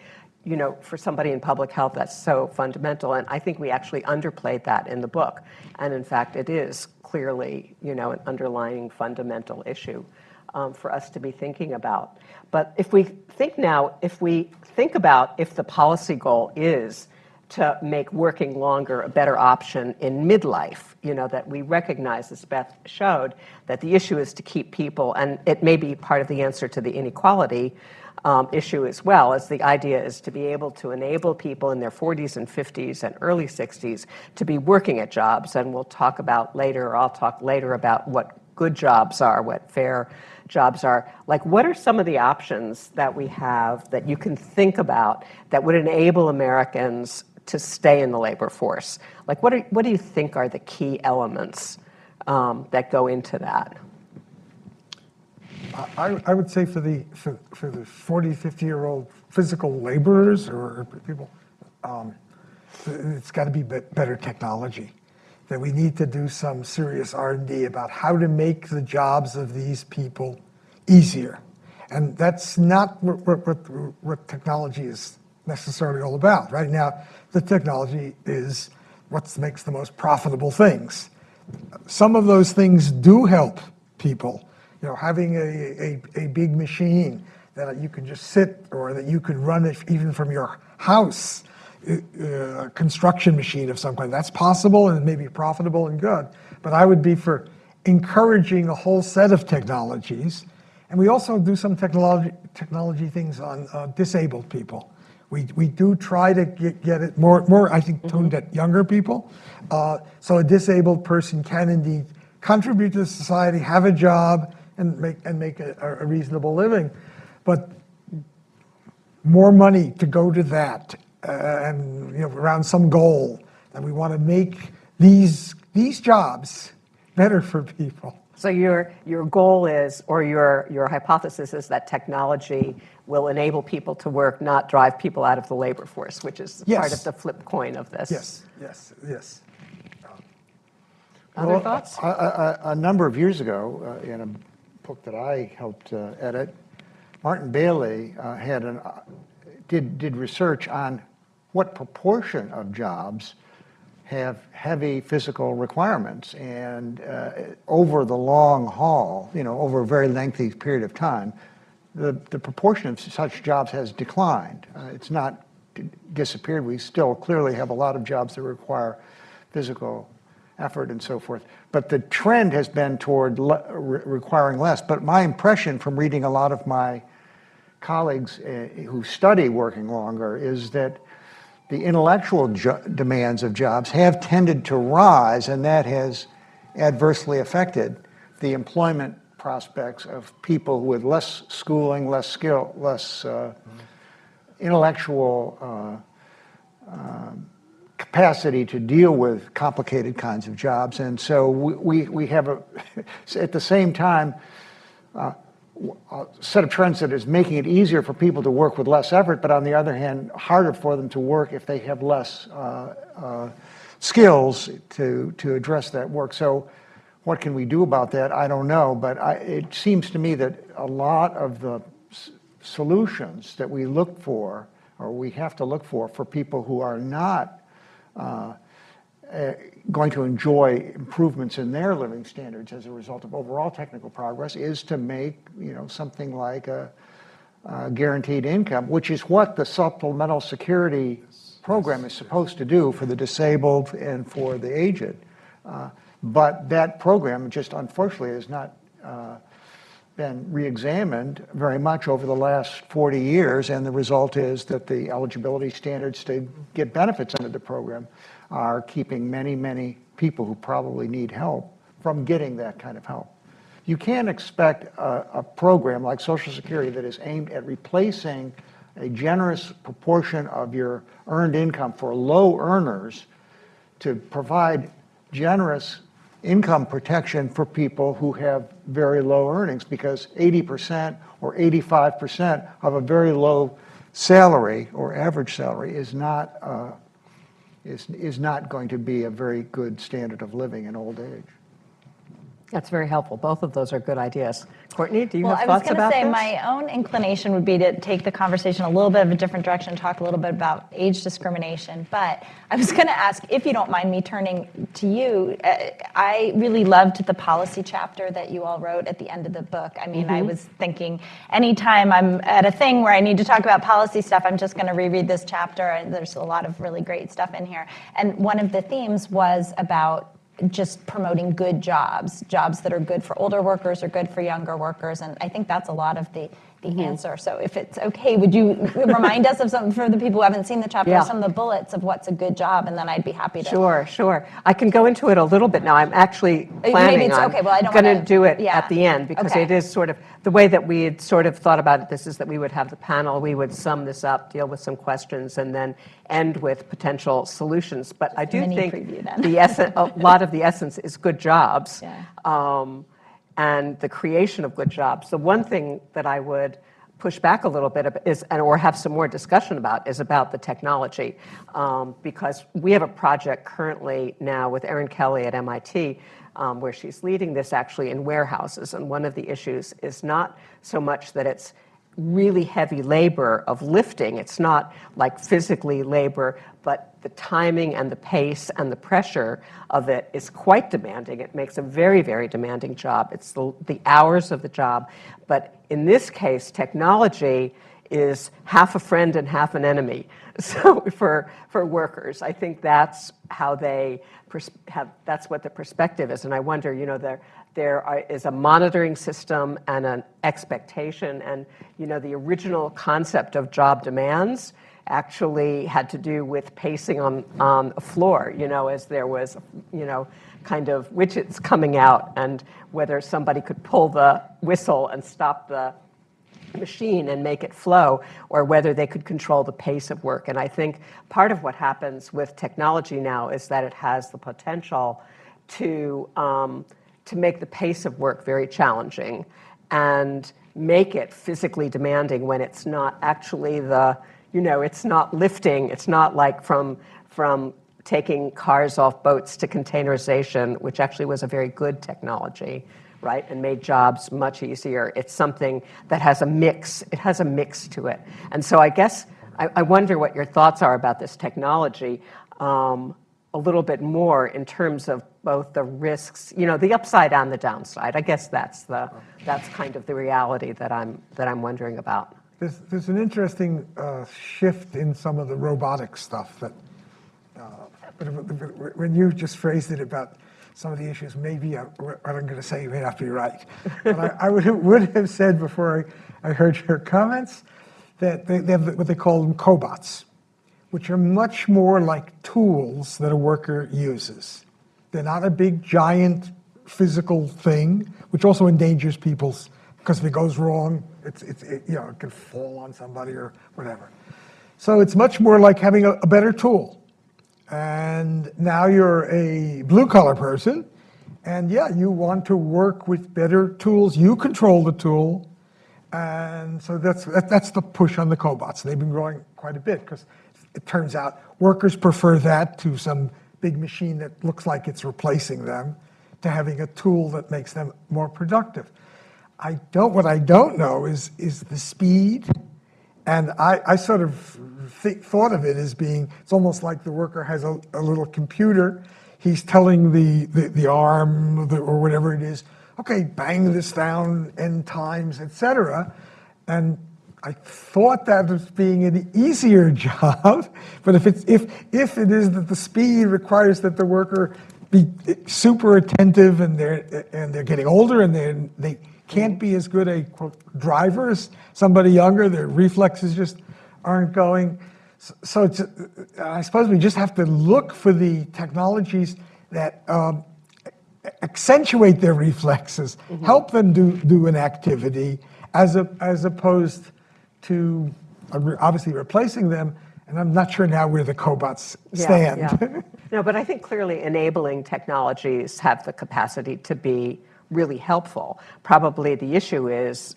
for somebody in public health, that's so fundamental. And I think we actually underplayed that in the book. And in fact, it is clear clearly, an underlying fundamental issue for us to be thinking about. But if we think about if the policy goal is to make working longer a better option in midlife, that we recognize, as Beth showed, that the issue is to keep people, and it may be part of the answer to the inequality issue as well, as the idea is to be able to enable people in their 40s and 50s and early 60s to be working at jobs. And we'll talk about later, or I'll talk later about what good jobs are, what fair jobs are. Like, what are some of the options that we have that you can think about that would enable Americans to stay in the labor force? Like, what do you think are the key elements that go into that? I would say for the 40, 50-year-old physical laborers or people, it's got to be better technology. That we need to do some serious R&D about how to make the jobs of these people easier. And that's not what technology is necessarily all about. Right now, the technology is what makes the most profitable things. Some of those things do help people. Having a big machine that you can just sit, or that you could run it even from your house, a construction machine of some kind. That's possible and maybe profitable and good. But I would be for encouraging a whole set of technologies. And we also do some technology things on disabled people. We do try to get it more I think, tuned at younger people. So a disabled person can indeed contribute to society, have a job, and make a reasonable living. But more money to go to that, and around some goal that we want to make these jobs better for people. So your goal is, or your hypothesis is, that technology will enable people to work, not drive people out of the labor force, which is part of the flip coin of this. Yes. Other thoughts? A number of years ago, in a book that I helped edit, Martin Bailey did research on what proportion of jobs have heavy physical requirements, and over the long haul, over a very lengthy period of time, the proportion of such jobs has declined. It's not disappeared. We still clearly have a lot of jobs that require physical effort and so forth. But the trend has been toward requiring less. But my impression from reading a lot of my colleagues who study working longer is that the intellectual demands of jobs have tended to rise, and that has adversely affected the employment prospects of people with less schooling, less skill, less intellectual capacity to deal with complicated kinds of jobs. And so we have at the same time, a set of trends that is making it easier for people to work with less effort, but on the other hand, harder for them to work if they have less skills to address that work. So what can we do about that? I don't know, but it seems to me that a lot of the solutions that we look for, or we have to look for people who are not going to enjoy improvements in their living standards as a result of overall technical progress, is to make something like a guaranteed income, which is what the supplemental security program is supposed to do for the disabled and for the aged. But that program just unfortunately has not been re-examined very much over the last 40 years, and the result is that the eligibility standards to get benefits under the program are keeping many people who probably need help from getting that kind of help. You can't expect a program like Social Security that is aimed at replacing a generous proportion of your earned income for low earners to provide generous income protection for people who have very low earnings, because 80% or 85% of a very low salary or average salary is not going to be a very good standard of living in old age. That's very helpful. Both of those are good ideas. Courtney, do you Well, have I was thoughts going to about say this? my own inclination would be to take the conversation a little bit of a different direction, talk a little bit about age discrimination. But I was going to ask, if you don't mind me turning to you, I really loved the policy chapter that you all wrote at the end of the book. I mean, I was thinking anytime I'm at a thing where I need to talk about policy stuff, I'm just going to reread this chapter. And there's a lot of really great stuff in here. And one of the themes was about just promoting good jobs that are good for older workers or good for younger workers. And I think that's a lot of the answer. So if it's okay, would you remind us of some, for the people who haven't seen the chapter, some of the bullets of what's a good job, and then I'd be happy to. Sure. I can go into it a little bit now. I'm actually planning on going to do it at the end, because it is sort of, the way that we had sort of thought about this is that we would have the panel, we would sum this up, deal with some questions, and then end with potential solutions. But I do think a lot of the essence is good jobs. And the creation of good jobs. The one thing that I would push back a little bit is, or have some more discussion about, is about the technology. Because we have a project currently now with Erin Kelly at MIT, where she's leading this actually in warehouses. And one of the issues is not so much that it's really heavy labor of lifting. It's not like physically labor, but the timing and the pace and the pressure of it is quite demanding. It makes a very, very demanding job. It's the hours of the job. But in this case, technology is half a friend and half an enemy. So for workers, I think that's how they that's what the perspective is. And I wonder, there is a monitoring system and an expectation, and the original concept of job demands actually had to do with pacing on a floor, as there was, kind of widgets coming out, and whether somebody could pull the whistle and stop the machine and make it flow, or whether they could control the pace of work. And I think part of what happens with technology now is that it has the potential to make the pace of work very challenging and make it physically demanding when it's not actually it's not lifting. It's not like from taking cars off boats to containerization, which actually was a very good technology, right, and made jobs much easier. It's something that has a mix. It has a mix to it. And so I guess I wonder what your thoughts are about this technology a little bit more in terms of both the risks, the upside and the downside. I guess that's kind of the reality that I'm wondering about. There's an interesting shift in some of the robotic stuff that, when you just phrased it about some of the issues, maybe what I'm going to say may not be right. But I would have said before I heard your comments that they have what they call them cobots, which are much more like tools that a worker uses. They're not a big, giant physical thing, which also endangers people's, because if it goes wrong, it can fall on somebody or whatever. So it's much more like having a better tool. And now you're a blue-collar person, and you want to work with better tools. You control the tool, and so that's the push on the cobots. They've been growing quite a bit because it turns out workers prefer that to some big machine that looks like it's replacing them, to having a tool that makes them more productive. What I don't know is the speed, and I sort of thought of it as being, it's almost like the worker has a little computer. He's telling the arm or whatever it is, okay, bang this down n times, etc. And I thought that as being an easier job, but if it is that the speed requires that the worker be super attentive, and they're getting older, and they can't be as good a quote driver as somebody younger, their reflexes just aren't going. So I suppose we just have to look for the technologies that accentuate their reflexes, help them do an activity, as opposed to obviously replacing them. And I'm not sure now where the cobots stand. Yeah. No, but I think clearly enabling technologies have the capacity to be really helpful. Probably the issue is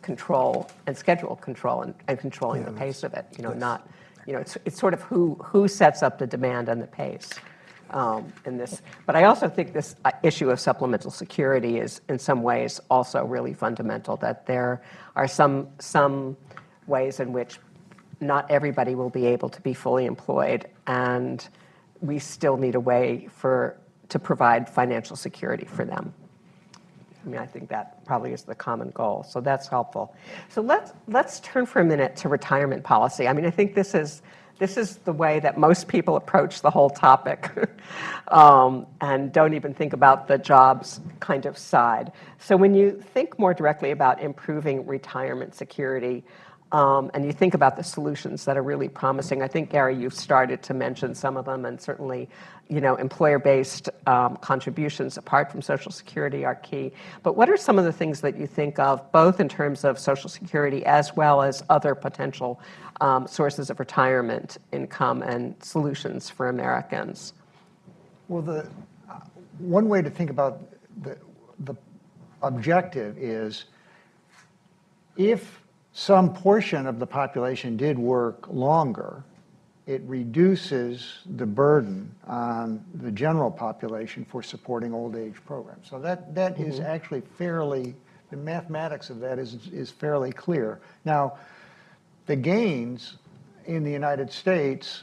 control and schedule control and controlling the pace of it. It's sort of who sets up the demand and the pace. in this. But I also think this issue of supplemental security is in some ways also really fundamental, that there are some ways in which not everybody will be able to be fully employed, and we still need a way to provide financial security for them. I mean, I think that probably is the common goal, so that's helpful. So let's turn for a minute to retirement policy. I mean, I think this is the way that most people approach the whole topic and don't even think about the jobs kind of side. So when you think more directly about improving retirement security, and you think about the solutions that are really promising, I think, Gary, you've started to mention some of them, and certainly, employer-based contributions apart from Social Security are key. But what are some of the things that you think of, both in terms of Social Security as well as other potential sources of retirement income and solutions for Americans? Well, one way to think about the objective is, if some portion of the population did work longer, it reduces the burden on the general population for supporting old age programs. So that is actually the mathematics of that is fairly clear. Now, the gains in the United States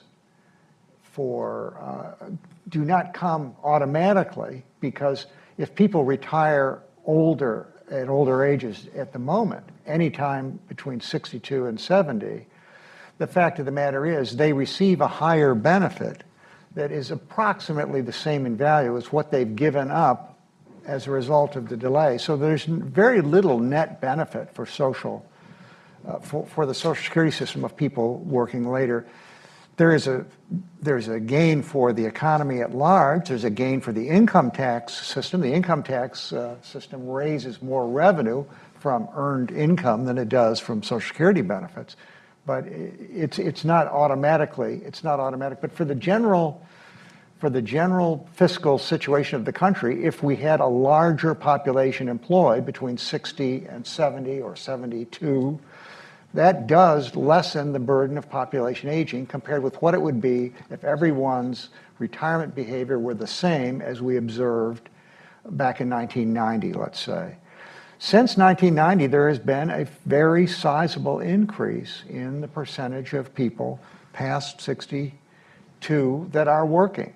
do not come automatically, because if people retire at older ages at the moment, anytime between 62 and 70, the fact of the matter is they receive a higher benefit that is approximately the same in value as what they've given up as a result of the delay. So there's very little net benefit for the Social Security system of people working later. There's a gain for the economy at large. There's a gain for the income tax system. The income tax system raises more revenue from earned income than it does from Social Security benefits. But it's not automatic. But for the general fiscal situation of the country, if we had a larger population employed between 60 and 70 or 72, that does lessen the burden of population aging compared with what it would be if everyone's retirement behavior were the same as we observed back in 1990, let's say. Since 1990, there has been a very sizable increase in the percentage of people past 62 that are working.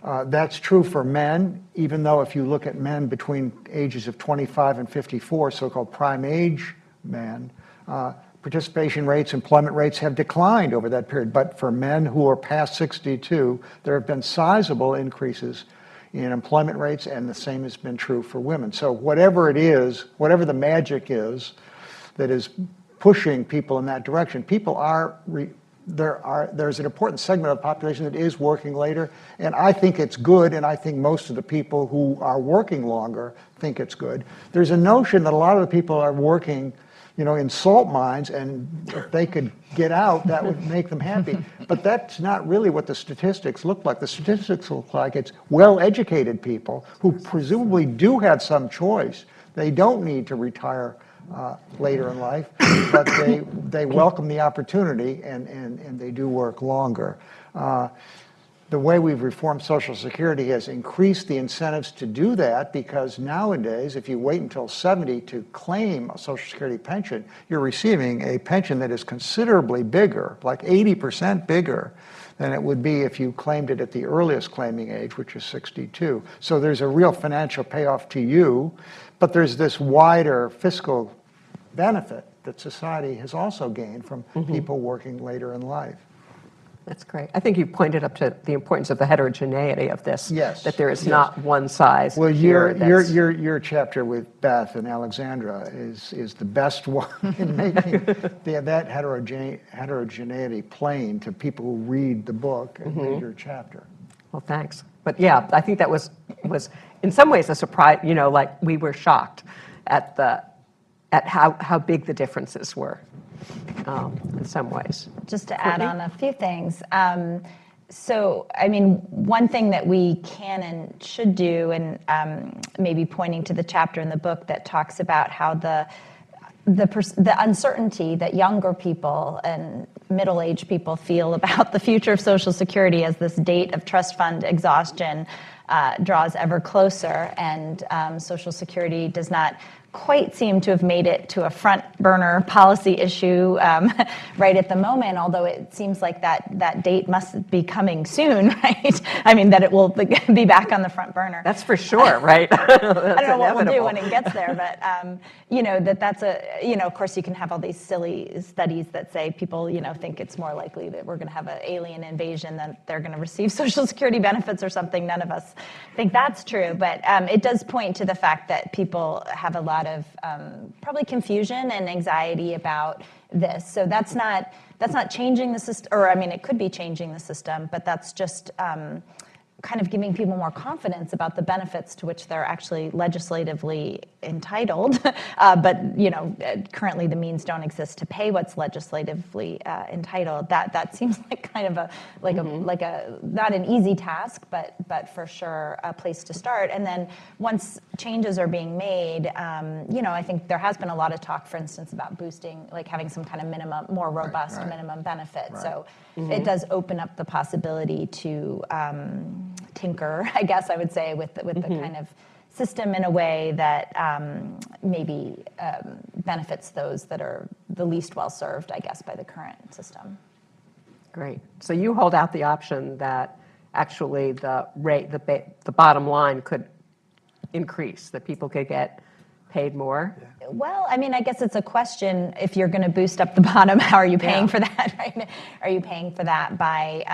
That's true for men, even though if you look at men between ages of 25 and 54, so-called prime age men, participation rates, employment rates have declined over that period. But for men who are past 62, there have been sizable increases in employment rates, and the same has been true for women. So whatever it is, whatever the magic is that is pushing people in that direction, there's an important segment of the population that is working later, and I think it's good, and I think most of the people who are working longer think it's good. There's a notion that a lot of the people are working in salt mines, and if they could get out, that would make them happy. But that's not really what the statistics look like. The statistics look like it's well-educated people who presumably do have some choice. They don't need to retire later in life, but they welcome the opportunity, and they do work longer. The way we've reformed Social Security has increased the incentives to do that, because nowadays, if you wait until 70 to claim a Social Security pension, you're receiving a pension that is considerably bigger, like 80% bigger than it would be if you claimed it at the earliest claiming age, which is 62. So there's a real financial payoff to you, but there's this wider fiscal benefit that society has also gained from people working later in life. That's great. I think you pointed up to the importance of the heterogeneity of this. Yes. That there is not one size. Well, your chapter with Beth and Alexandra is the best one in making that heterogeneity plain to people who read the book and read your chapter. Well, thanks. But yeah, I think that was in some ways a surprise. Like we were shocked at how big the differences were. In some ways. Just to add on a few things. So, one thing that we can and should do, and maybe pointing to the chapter in the book that talks about how the the uncertainty that younger people and middle-aged people feel about the future of Social Security as this date of trust fund exhaustion draws ever closer, and Social Security does not quite seem to have made it to a front burner policy issue right at the moment, although it seems like that date must be coming soon, right? I mean, that it will be back on the front burner. That's for sure, right? I don't know what we'll do when it gets there, but that's of course you can have all these silly studies that say people, think it's more likely that we're going to have an alien invasion than they're going to receive Social Security benefits or something. None of us think that's true, but it does point to the fact that people have a lot of probably confusion and anxiety about this. So that's not changing the system, or I mean, it could be changing the system, but that's just kind of giving people more confidence about the benefits to which they're actually legislatively entitled. But currently the means don't exist to pay what's legislatively entitled. That seems like kind of a not an easy task, but for sure a place to start. And then once changes are being made, I think there has been a lot of talk, for instance, about boosting, like having some kind of minimum, more robust minimum benefit. Right. So it does open up the possibility to tinker, I guess I would say, with the kind of system in a way that maybe benefits those that are the least well served, I guess, by the current system. Great. So you hold out the option that actually the bottom line could increase, that people could get paid more? Yeah. Well, I mean, I guess it's a question, if you're going to boost up the bottom, how are you paying for that, right? Are you paying for that by,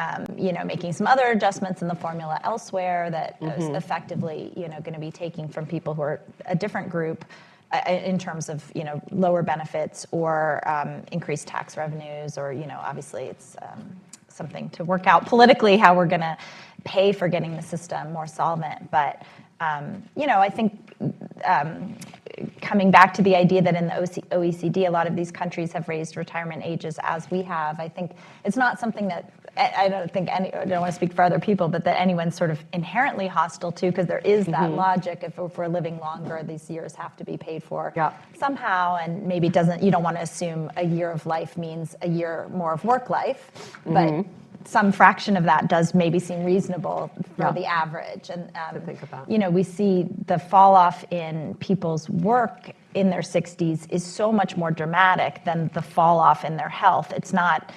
making some other adjustments in the formula elsewhere that is effectively, going to be taking from people who are a different group in terms of, lower benefits or increased tax revenues, or, obviously it's something to work out politically how we're going to pay for getting the system more solvent. But, I think coming back to the idea that in the OECD, a lot of these countries have raised retirement ages as we have, I think it's not something that I don't want to speak for other people, but that anyone's sort of inherently hostile to, because there is that logic. If we're living longer, these years have to be paid for somehow, and maybe you don't want to assume a year of life means a year more of work life, but some fraction of that does maybe seem reasonable for the average. And to think about. We see the fall off in people's work in their 60s is so much more dramatic than the fall off in their health. It's not,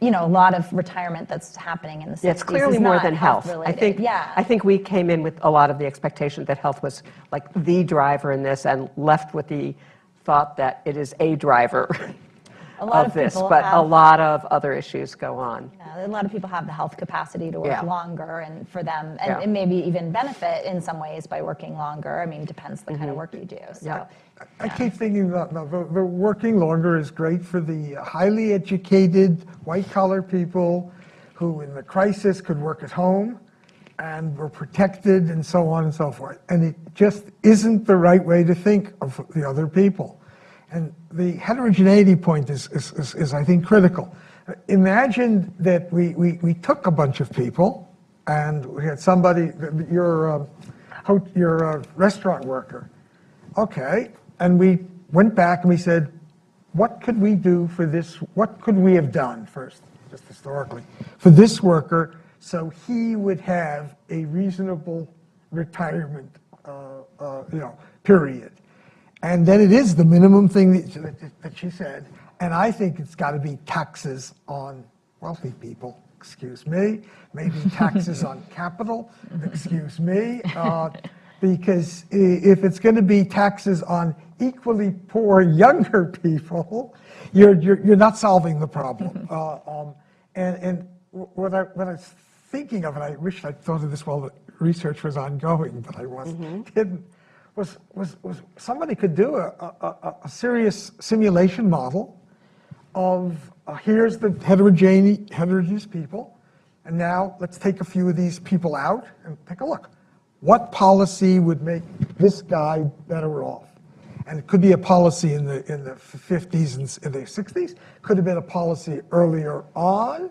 a lot of retirement that's happening in the 60s. Yeah, it's clearly more than health. I think we came in with a lot of the expectation that health was like the driver in this, and left with the thought that it is a driver. A lot of other issues go on. Yeah, a lot of people have the health capacity to work longer, and for them, and maybe even benefit in some ways by working longer. I mean, it depends the kind of work you do. So, I keep thinking that the working longer is great for the highly educated, white-collar people who in the crisis could work at home and were protected and so on and so forth. And it just isn't the right way to think of the other people. And the heterogeneity point is I think, critical. Imagine that we took a bunch of people, and we had somebody, your restaurant worker, okay, and we went back and we said, what could we do for this? What could we have done first, just historically, for this worker so he would have a reasonable retirement, period? And then it is the minimum thing that she said. And I think it's got to be taxes on wealthy people, excuse me. Maybe taxes on capital, excuse me. Because if it's going to be taxes on equally poor younger people, you're not solving the problem. And what I was thinking of, and I wish I'd thought of this while the research was ongoing, but I didn't. Was somebody could do a serious simulation model of here's the heterogeneous people, and now let's take a few of these people out and take a look. What policy would make this guy better off? And it could be a policy in the 50s and in the 60s. Could have been a policy earlier on.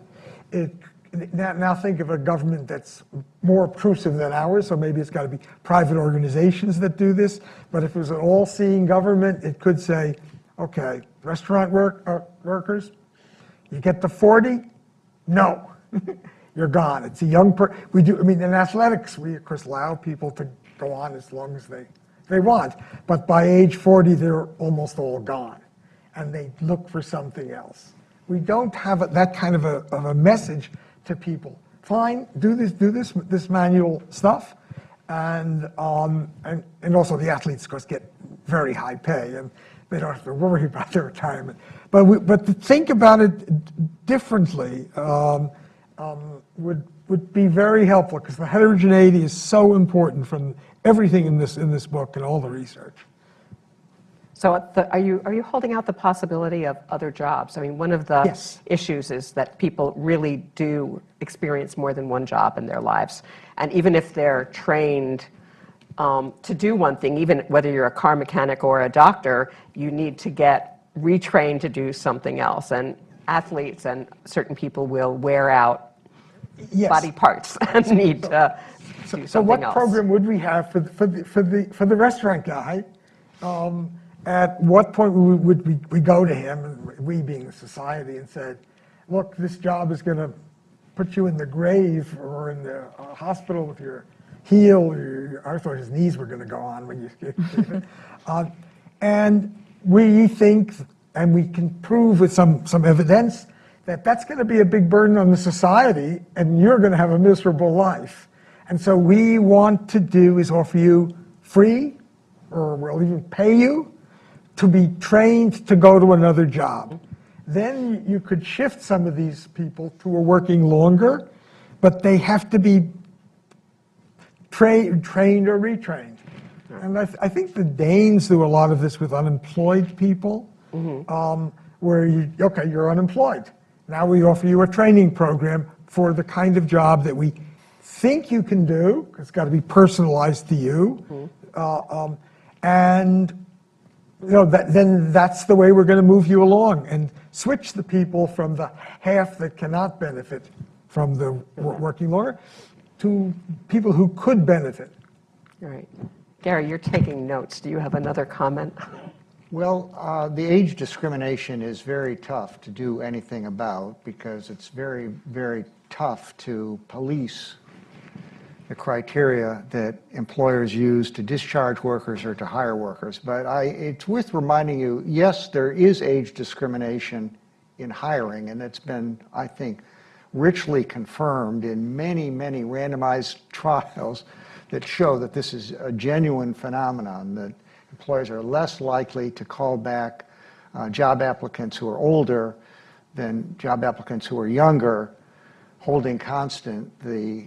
Now think of a government that's more obtrusive than ours, so maybe it's got to be private organizations that do this. But if it was an all-seeing government, it could say, Okay, restaurant workers, you get to 40, no, you're gone. It's a young we do, I mean, in athletics, we of course allow people to go on as long as they want, but by age 40, they're almost all gone, and they look for something else. We don't have that kind of a message to people. Fine, do this manual stuff, and also the athletes, of course, get very high pay, and they don't have to worry about their retirement. But to think about it differently would be very helpful, because the heterogeneity is so important from everything in this book and all the research. So are you holding out the possibility of other jobs? I mean, one of the Yes. issues is that people really do experience more than one job in their lives. And even if they're trained to do one thing, even whether you're a car mechanic or a doctor, you need to get retrained to do something else. And athletes and certain people will wear out Yes. body parts and need to do So something what else. program would we have for the restaurant guy? At what point would we go to him, and we being the society, and said, look, this job is going to put you in the grave or in the hospital with your heel, or I thought his knees were going to go on when you and we think, and we can prove with some evidence, that that's going to be a big burden on the society, and you're going to have a miserable life. And so we want to do is offer you free, or we'll even pay you to be trained to go to another job. Then you could shift some of these people who are working longer, but they have to be trained or retrained. And I think the Danes do a lot of this with unemployed people, where you're unemployed. Now we offer you a training program for the kind of job that we think you can do, 'cause it's got to be personalized to you, and then that's the way we're going to move you along and switch the people from the half that cannot benefit from the working longer to people who could benefit. All right. Gary, you're taking notes. Do you have another comment? Well, the age discrimination is very tough to do anything about, because it's very, very tough to police the criteria that employers use to discharge workers or to hire workers. But it's worth reminding you, yes, there is age discrimination in hiring, and it's been, I think, richly confirmed in many, many randomized trials that show that this is a genuine phenomenon, that employers are less likely to call back job applicants who are older than job applicants who are younger, holding constant the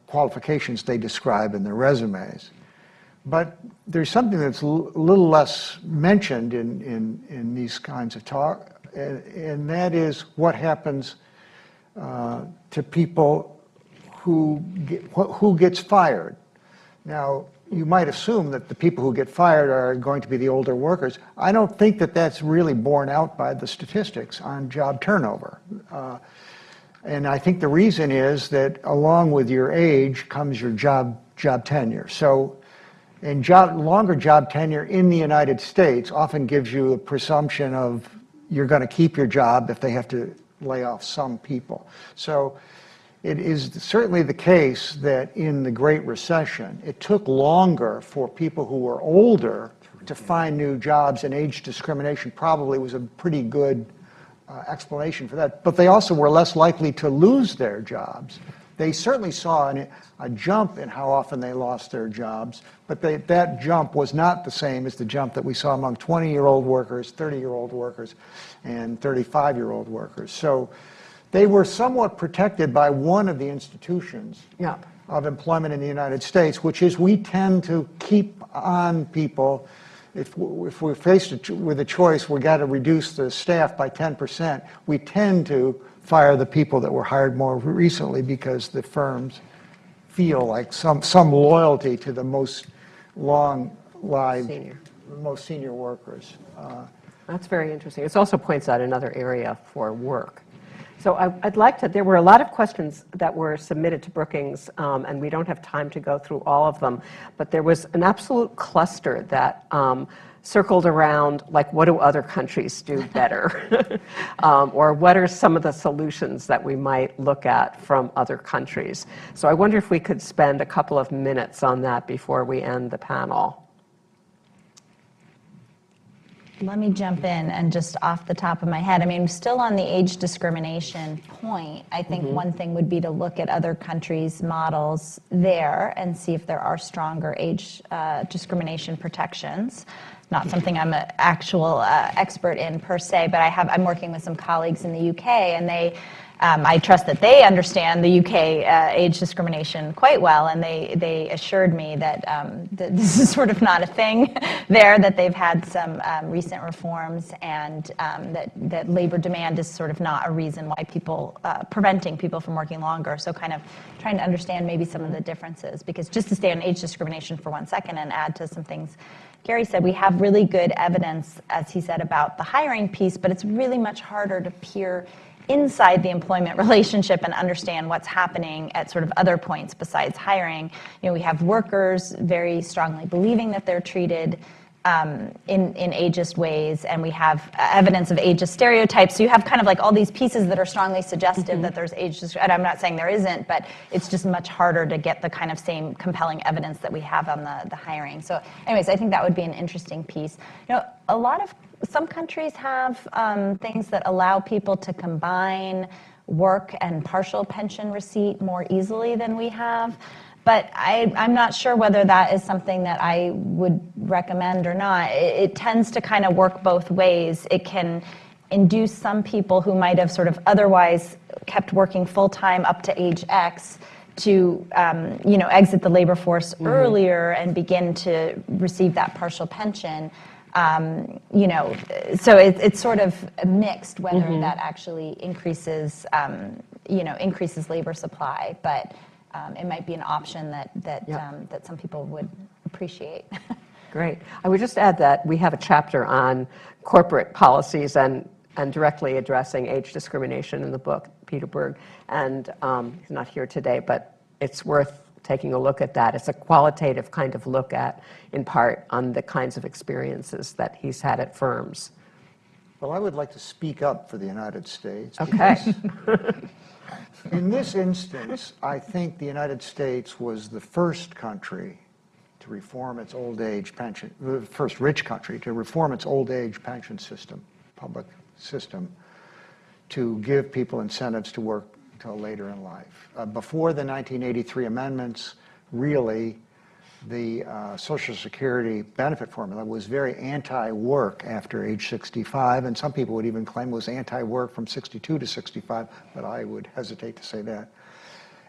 qualifications they describe in their resumes. But there's something that's a little less mentioned in these kinds of talk, and that is what happens to people who gets fired. Now, you might assume that the people who get fired are going to be the older workers. I don't think that that's really borne out by the statistics on job turnover. And I think the reason is that along with your age comes your job tenure. So, and longer job tenure in the United States often gives you a presumption of you're going to keep your job if they have to lay off some people. So it is certainly the case that in the Great Recession, it took longer for people who were older to find new jobs, and age discrimination probably was a pretty good explanation for that. But they also were less likely to lose their jobs. They certainly saw a jump in how often they lost their jobs, but that jump was not the same as the jump that we saw among 20-year-old workers, 30-year-old workers, and 35-year-old workers. So they were somewhat protected by one of the institutions of employment in the United States, which is we tend to keep on people. If we're faced with a choice, we've got to reduce the staff by 10%, we tend to fire the people that were hired more recently because the firms feel like some loyalty to the most long-lived, most senior workers. That's very interesting. It also points out another area for work. So I'd like to, there were a lot of questions that were submitted to Brookings, and we don't have time to go through all of them, but there was an absolute cluster that circled around, like, what do other countries do better? Or what are some of the solutions that we might look at from other countries? So I wonder if we could spend a couple of minutes on that before we end the panel. Let me jump in and just off the top of my head, I mean, still on the age discrimination point, I think one thing would be to look at other countries' models there and see if there are stronger age discrimination protections. Not something I'm an actual expert in per se, but I'm working with some colleagues in the UK, and I trust that they understand the UK age discrimination quite well, and they assured me that, that this is sort of not a thing there, that they've had some recent reforms, and that labor demand is sort of not a reason why preventing people from working longer. So kind of trying to understand maybe some of the differences, because just to stay on age discrimination for 1 second and add to some things Gary said, we have really good evidence, as he said, about the hiring piece, but it's really much harder to peer inside the employment relationship and understand what's happening at sort of other points besides hiring. You know, we have workers very strongly believing that they're treated in ageist ways, and we have evidence of ageist stereotypes. So you have kind of like all these pieces that are strongly suggestive that there's ageist, and I'm not saying there isn't, but it's just much harder to get the kind of same compelling evidence that we have on the hiring. So anyways, I think that would be an interesting piece. You know, some countries have things that allow people to combine work and partial pension receipt more easily than we have. But I'm not sure whether that is something that I would recommend or not. It tends to kind of work both ways. It can induce some people who might have sort of otherwise kept working full-time up to age X to exit the labor force earlier and begin to receive that partial pension. So it's sort of mixed whether that actually increases labor supply, but it might be an option that some people would appreciate. Great. I would just add that we have a chapter on corporate policies and directly addressing age discrimination in the book, Peter Berg, and he's not here today, but it's worth taking a look at that. It's a qualitative kind of look at, in part, on the kinds of experiences that he's had at firms. Well, I would like to speak up for the United States. Okay. In this instance, I think the United States was the first country to reform its old age pension, the first rich country to reform its old age pension system, public system, to give people incentives to work until later in life. Before the 1983 amendments, really, the Social Security benefit formula was very anti-work after age 65, and some people would even claim it was anti-work from 62 to 65, but I would hesitate to say that.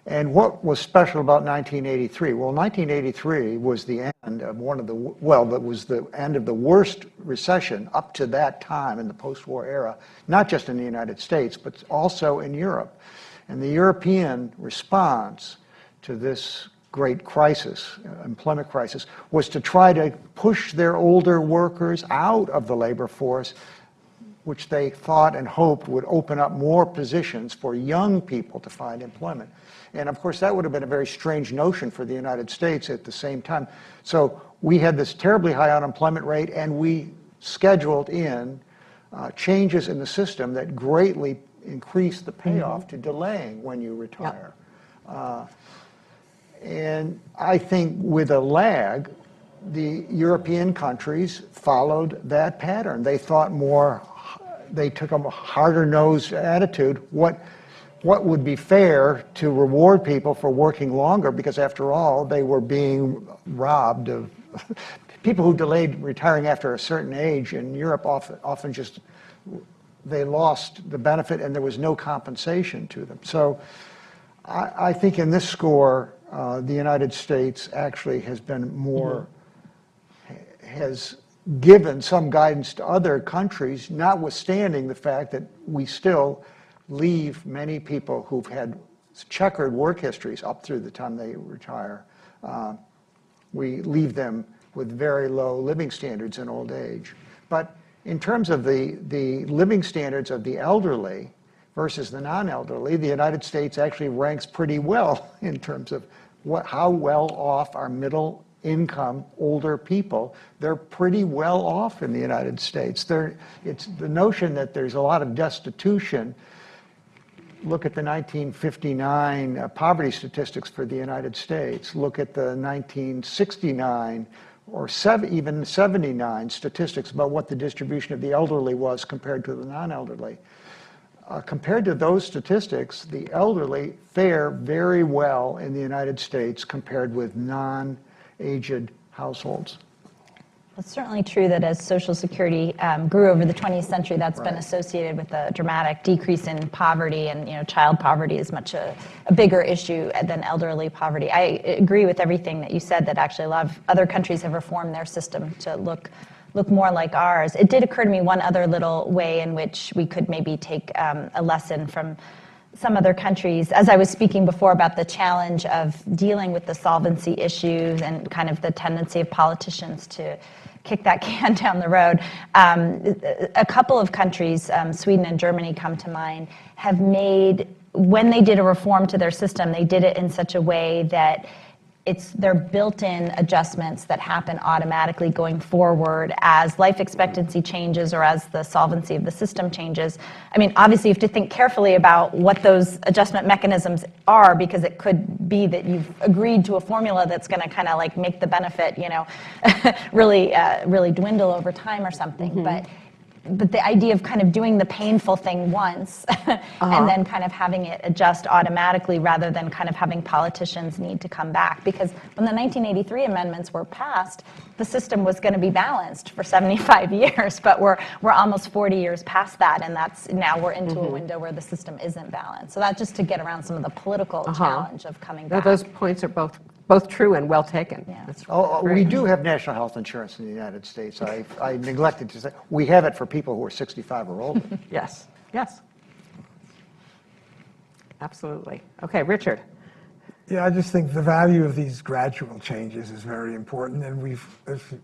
And what was special about 1983? Well, 1983 was the end of that was the end of the worst recession up to that time in the post-war era, not just in the United States, but also in Europe. And the European response to this great crisis, employment crisis, was to try to push their older workers out of the labor force, which they thought and hoped would open up more positions for young people to find employment. And of course, that would have been a very strange notion for the United States at the same time. So we had this terribly high unemployment rate, and we scheduled in changes in the system that greatly increased the payoff to delaying when you retire. And I think with a lag, the European countries followed that pattern. They thought more, they took a harder-nosed attitude. What would be fair to reward people for working longer, because after all, they were being robbed of, people who delayed retiring after a certain age in Europe often just, they lost the benefit and there was no compensation to them. So I think in this score, the United States actually has been more, has given some guidance to other countries, notwithstanding the fact that we still leave many people who've had checkered work histories up through the time they retire. We leave them with very low living standards in old age. But in terms of the living standards of the elderly, versus the non-elderly, the United States actually ranks pretty well in terms of how well off are middle income older people. They're pretty well off in the United States. It's the notion that there's a lot of destitution. Look at the 1959 poverty statistics for the United States. Look at the 1969 or even 79 statistics about what the distribution of the elderly was compared to the non-elderly. Compared to those statistics, the elderly fare very well in the United States compared with non-aged households. It's certainly true that as Social Security grew over the 20th century, that's been Right. associated with a dramatic decrease in poverty, and child poverty is much a bigger issue than elderly poverty. I agree with everything that you said, that actually a lot of other countries have reformed their system to look more like ours. It did occur to me one other little way in which we could maybe take a lesson from some other countries. As I was speaking before about the challenge of dealing with the solvency issues and kind of the tendency of politicians to kick that can down the road, a couple of countries, Sweden and Germany come to mind, have made, when they did a reform to their system, they did it in such a way that they're built-in adjustments that happen automatically going forward as life expectancy changes or as the solvency of the system changes. I mean, obviously you have to think carefully about what those adjustment mechanisms are, because it could be that you've agreed to a formula that's going to kind of like make the benefit, really dwindle over time or something. Mm-hmm. But the idea of kind of doing the painful thing once and then kind of having it adjust automatically rather than kind of having politicians need to come back. Because when the 1983 amendments were passed, the system was going to be balanced for 75 years, but we're almost 40 years past that, and now we're into a window where the system isn't balanced. So that's just to get around some of the political challenge of coming back. Those points are both true and well taken. Yeah. That's Oh, we great. do have national health insurance in the United States. I neglected to say, we have it for people who are 65 or older. Yes, yes. Absolutely. Okay, Richard. Yeah, I just think the value of these gradual changes is very important, and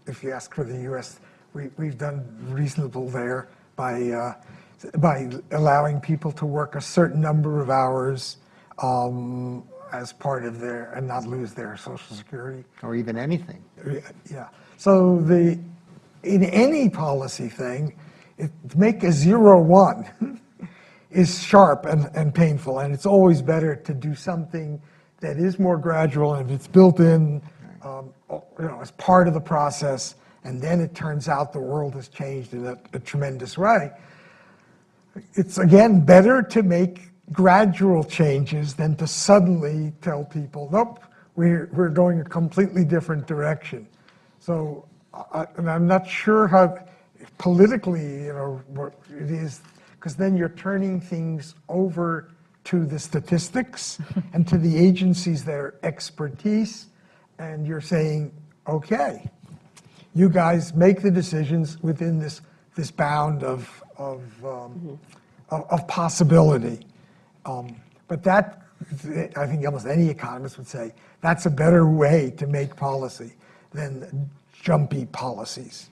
if you ask for the U.S., we've done reasonable there by allowing people to work a certain number of hours as part of and not lose their Social Security. Or even anything. Yeah. So in any policy thing, to make a 0-1 is sharp and painful, and it's always better to do something that is more gradual, and if it's built in, as part of the process, and then it turns out the world has changed in a tremendous way. It's again better to make gradual changes than to suddenly tell people, nope, we're going a completely different direction. So, and I'm not sure how politically, what it is, because then you're turning things over to the statistics and to the agencies, their expertise, and you're saying, okay, you guys make the decisions within this bound of possibility. But that, I think almost any economist would say, that's a better way to make policy than jumpy policies.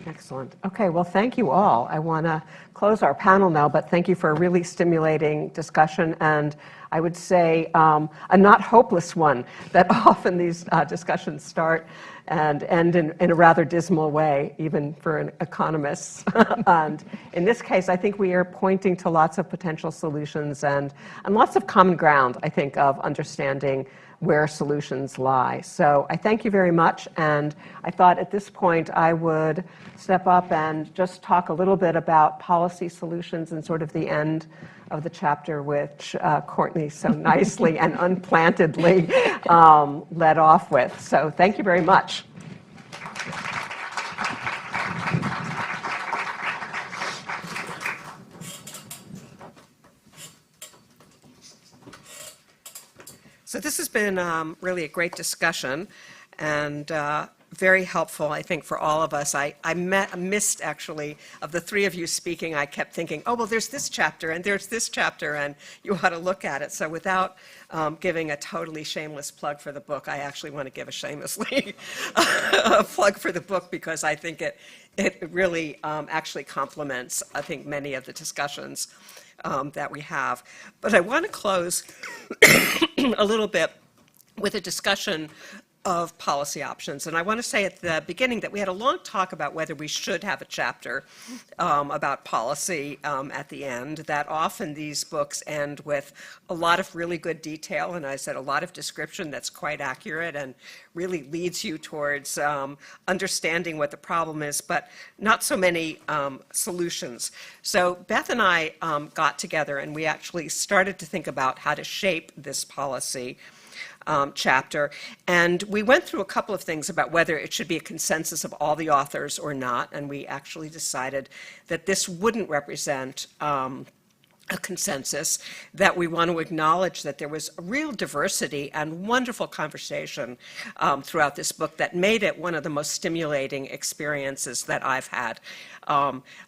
Excellent. Okay, well, thank you all. I want to close our panel now, but thank you for a really stimulating discussion, and I would say a not hopeless one, that often these discussions start and end in a rather dismal way, even for an economist. And in this case, I think we are pointing to lots of potential solutions and lots of common ground, I think, of understanding where solutions lie. So I thank you very much, and I thought at this point I would step up and just talk a little bit about policy solutions and sort of the end of the chapter, which Courtney so nicely and unplantedly led off with. So thank you very much. So this has been really a great discussion and very helpful, I think, for all of us. I missed, actually, of the three of you speaking, I kept thinking, oh, well, there's this chapter, and there's this chapter, and you ought to look at it. So without giving a totally shameless plug for the book, I actually want to give a shamelessly a plug for the book, because I think it really actually complements, I think, many of the discussions that we have. But I want to close a little bit with a discussion of policy options. And I want to say at the beginning that we had a long talk about whether we should have a chapter about policy at the end, that often these books end with a lot of really good detail, and I said a lot of description that's quite accurate and really leads you towards understanding what the problem is, but not so many solutions. So Beth and I got together and we actually started to think about how to shape this policy chapter. And we went through a couple of things about whether it should be a consensus of all the authors or not. And we actually decided that this wouldn't represent a consensus, that we want to acknowledge that there was a real diversity and wonderful conversation throughout this book that made it one of the most stimulating experiences that I've had.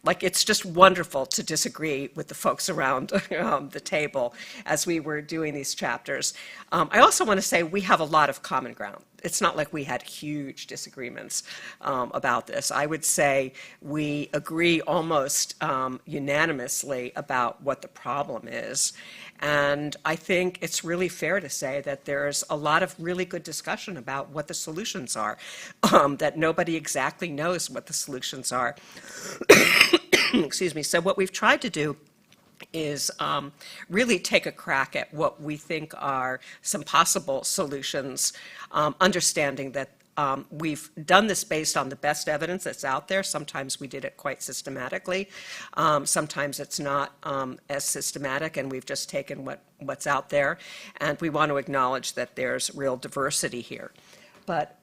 Like, it's just wonderful to disagree with the folks around the table as we were doing these chapters. I also want to say we have a lot of common ground. It's not like we had huge disagreements about this. I would say we agree almost unanimously about what the problem is. And I think it's really fair to say that there's a lot of really good discussion about what the solutions are, that nobody exactly knows what the solutions are. Excuse me. So what we've tried to do is really take a crack at what we think are some possible solutions, understanding that we've done this based on the best evidence that's out there. Sometimes we did it quite systematically. Sometimes it's not as systematic, and we've just taken what's out there. And we want to acknowledge that there's real diversity here. But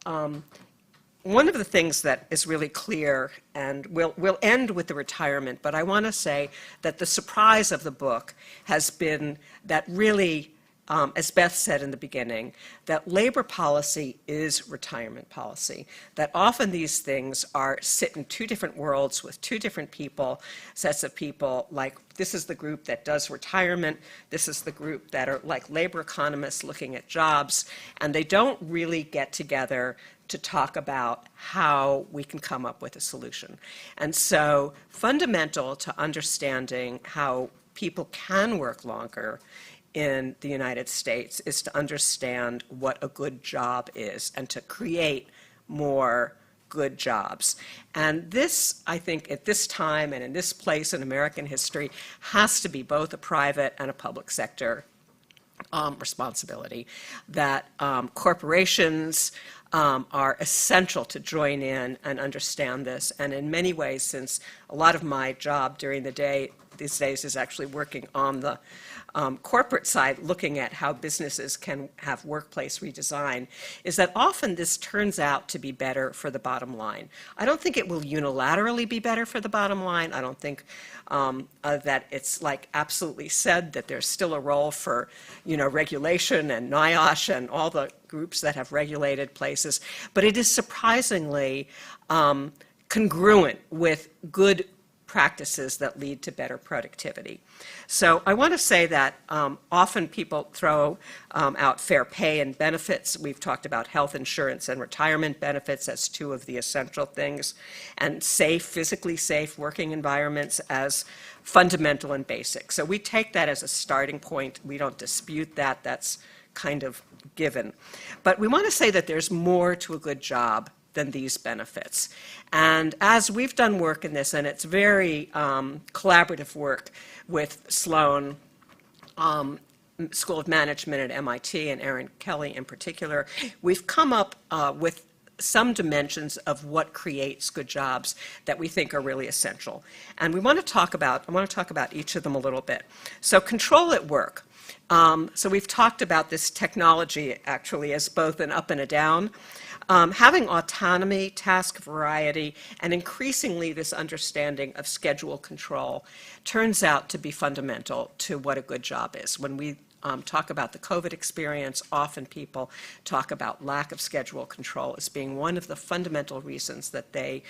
one of the things that is really clear, and we'll end with the retirement, but I want to say that the surprise of the book has been that really, as Beth said in the beginning, that labor policy is retirement policy, that often these things sit in two different worlds with two different people, sets of people. Like, this is the group that does retirement, this is the group that are like labor economists looking at jobs, and they don't really get together to talk about how we can come up with a solution. And so fundamental to understanding how people can work longer in the United States is to understand what a good job is and to create more good jobs. And this, I think, at this time and in this place in American history, has to be both a private and a public sector responsibility, that corporations are essential to join in and understand this. And in many ways, since a lot of my job during the day these days is actually working on the corporate side, looking at how businesses can have workplace redesign, is that often this turns out to be better for the bottom line. I don't think it will unilaterally be better for the bottom line. I don't think that it's like absolutely said that there's still a role for, regulation and NIOSH and all the groups that have regulated places, but it is surprisingly congruent with good practices that lead to better productivity. So I want to say that often people throw out fair pay and benefits. We've talked about health insurance and retirement benefits as two of the essential things, and physically safe working environments as fundamental and basic. So we take that as a starting point. We don't dispute that. That's kind of given. But we want to say that there's more to a good job than these benefits. And as we've done work in this, and it's very collaborative work with Sloan School of Management at MIT and Erin Kelly in particular, we've come up with some dimensions of what creates good jobs that we think are really essential. And I want to talk about each of them a little bit. So control at work. So we've talked about this technology actually as both an up and a down. Having autonomy, task variety, and increasingly this understanding of schedule control turns out to be fundamental to what a good job is. When we talk about the COVID experience, often people talk about lack of schedule control as being one of the fundamental reasons that they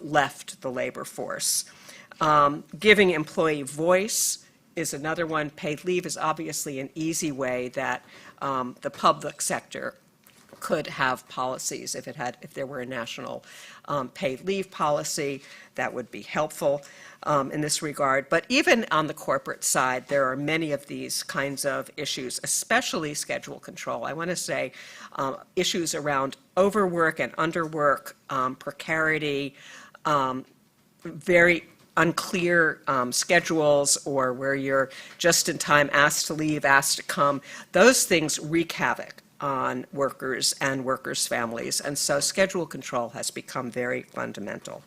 left the labor force. Giving employee voice is another one. Paid leave is obviously an easy way that the public sector could have policies. If there were a national paid leave policy, that would be helpful in this regard. But even on the corporate side, there are many of these kinds of issues, especially schedule control. I want to say issues around overwork and underwork, precarity, very unclear schedules, or where you're just in time asked to leave, asked to come. Those things wreak havoc on workers and workers' families, and so schedule control has become very fundamental.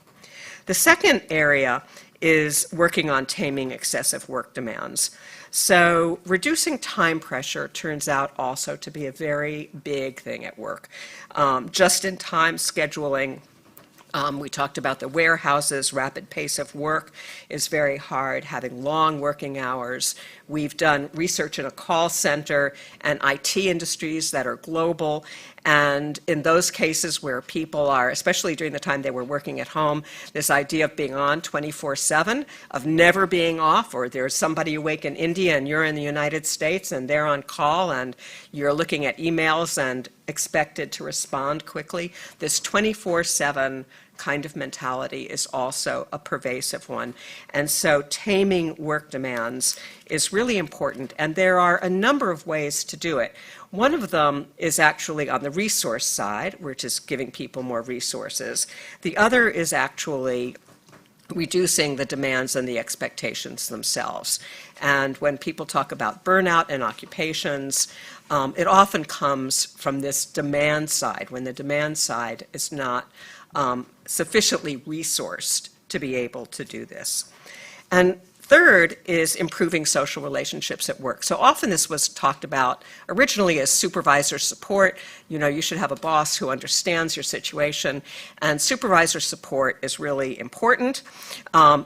The second area is working on taming excessive work demands. So reducing time pressure turns out also to be a very big thing at work. Just-in-time scheduling. We talked about the warehouses. Rapid pace of work is very hard, having long working hours. We've done research in a call center and IT industries that are global. And in those cases where people are, especially during the time they were working at home, this idea of being on 24/7, of never being off, or there's somebody awake in India and you're in the United States and they're on call and you're looking at emails and expected to respond quickly. This 24/7 kind of mentality is also a pervasive one. And so taming work demands is really important, and there are a number of ways to do it. One of them is actually on the resource side, which is giving people more resources. The other is actually reducing the demands and the expectations themselves. And when people talk about burnout in occupations, it often comes from this demand side, when the demand side is not sufficiently resourced to be able to do this. And third is improving social relationships at work. So often this was talked about originally as supervisor support. You know, you should have a boss who understands your situation, and supervisor support is really important.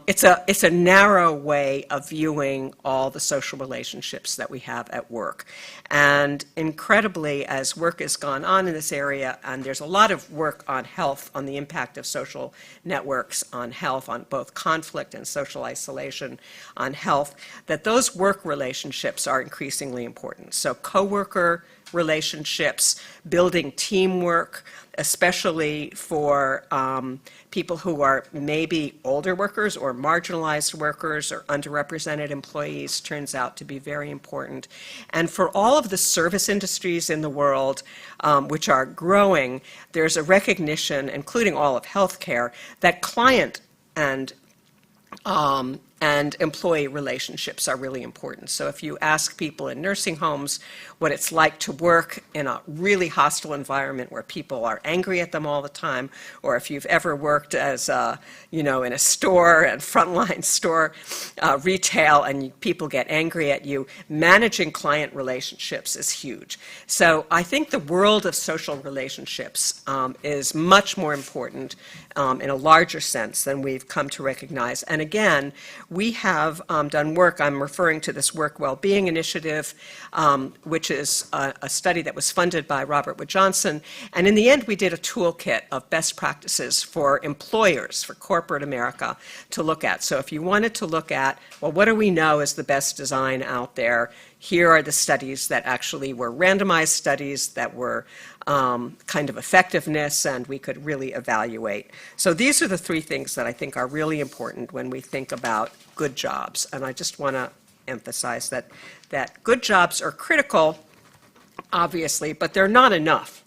It's a narrow way of viewing all the social relationships that we have at work. And incredibly, as work has gone on in this area, and there's a lot of work on health, on the impact of social networks on health, on both conflict and social isolation on health, that those work relationships are increasingly important. So coworker relationships, building teamwork, especially for people who are maybe older workers or marginalized workers or underrepresented employees, turns out to be very important. And for all of the service industries in the world, which are growing, there's a recognition, including all of healthcare, that client and employee relationships are really important. So if you ask people in nursing homes what it's like to work in a really hostile environment where people are angry at them all the time, or if you've ever worked as in a store and frontline store retail and people get angry at you, managing client relationships is huge. So I think the world of social relationships is much more important in a larger sense than we've come to recognize. And again, we have done work. I'm referring to this Work Wellbeing Initiative, which is a study that was funded by Robert Wood Johnson. And in the end, we did a toolkit of best practices for employers, for corporate America, to look at. So if you wanted to look at, well, what do we know is the best design out there? Here are the studies that actually were randomized studies that were kind of effectiveness, and we could really evaluate. So these are the three things that I think are really important when we think about good jobs. And I just want to emphasize that good jobs are critical, obviously, but they're not enough.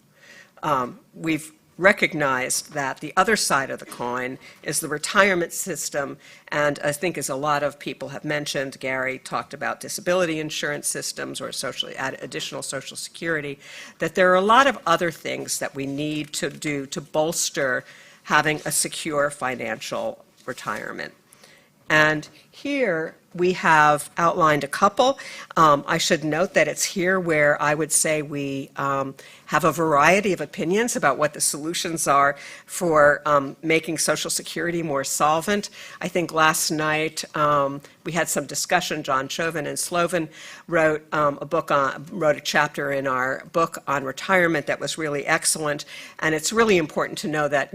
We've recognized that the other side of the coin is the retirement system, and I think as a lot of people have mentioned, Gary talked about disability insurance systems or additional Social Security, that there are a lot of other things that we need to do to bolster having a secure financial retirement. And here we have outlined a couple. I should note that it's here where I would say we have a variety of opinions about what the solutions are for making Social Security more solvent. I think last night we had some discussion. John Chauvin and Slovan wrote a chapter in our book on retirement that was really excellent. And it's really important to know that,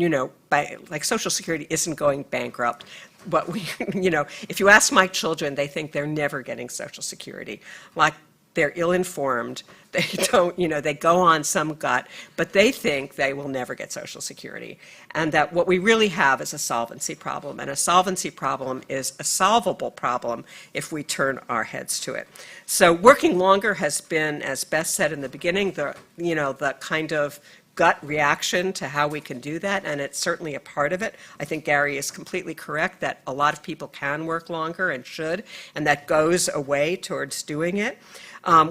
Social Security isn't going bankrupt. But if you ask my children, they think they're never getting Social Security. Like they're ill-informed, they don't, they go on some gut, but they think they will never get Social Security. And that what we really have is a solvency problem, and a solvency problem is a solvable problem if we turn our heads to it. So working longer has been, as Beth said in the beginning, the kind of gut reaction to how we can do that, and it's certainly a part of it. I think Gary is completely correct that a lot of people can work longer and should, and that goes a way towards doing it.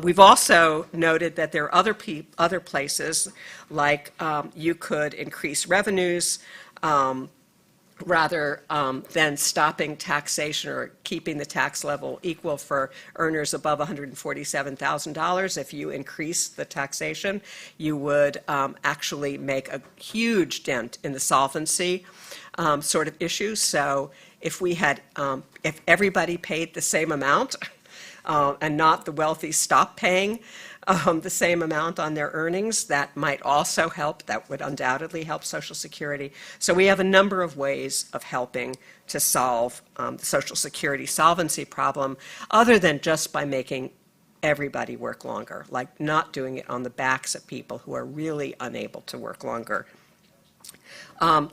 We've also noted that there are other places, like you could increase revenues rather than stopping taxation or keeping the tax level equal for earners above $147,000. If you increase the taxation, you would actually make a huge dent in the solvency sort of issue. So if we had, if everybody paid the same amount, and not the wealthy stop paying the same amount on their earnings, that might also help. That would undoubtedly help Social Security. So we have a number of ways of helping to solve the Social Security solvency problem, other than just by making everybody work longer, like not doing it on the backs of people who are really unable to work longer.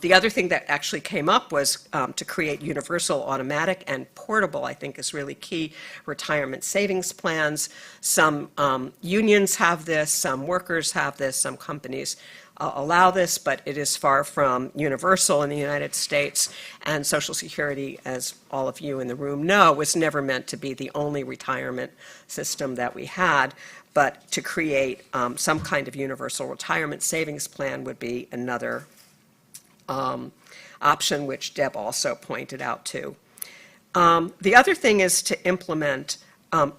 The other thing that actually came up was to create universal, automatic, and portable, I think is really key, retirement savings plans. Some unions have this, some workers have this, some companies allow this, but it is far from universal in the United States. And Social Security, as all of you in the room know, was never meant to be the only retirement system that we had. But to create some kind of universal retirement savings plan would be another option, which Deb also pointed out too. The other thing is to implement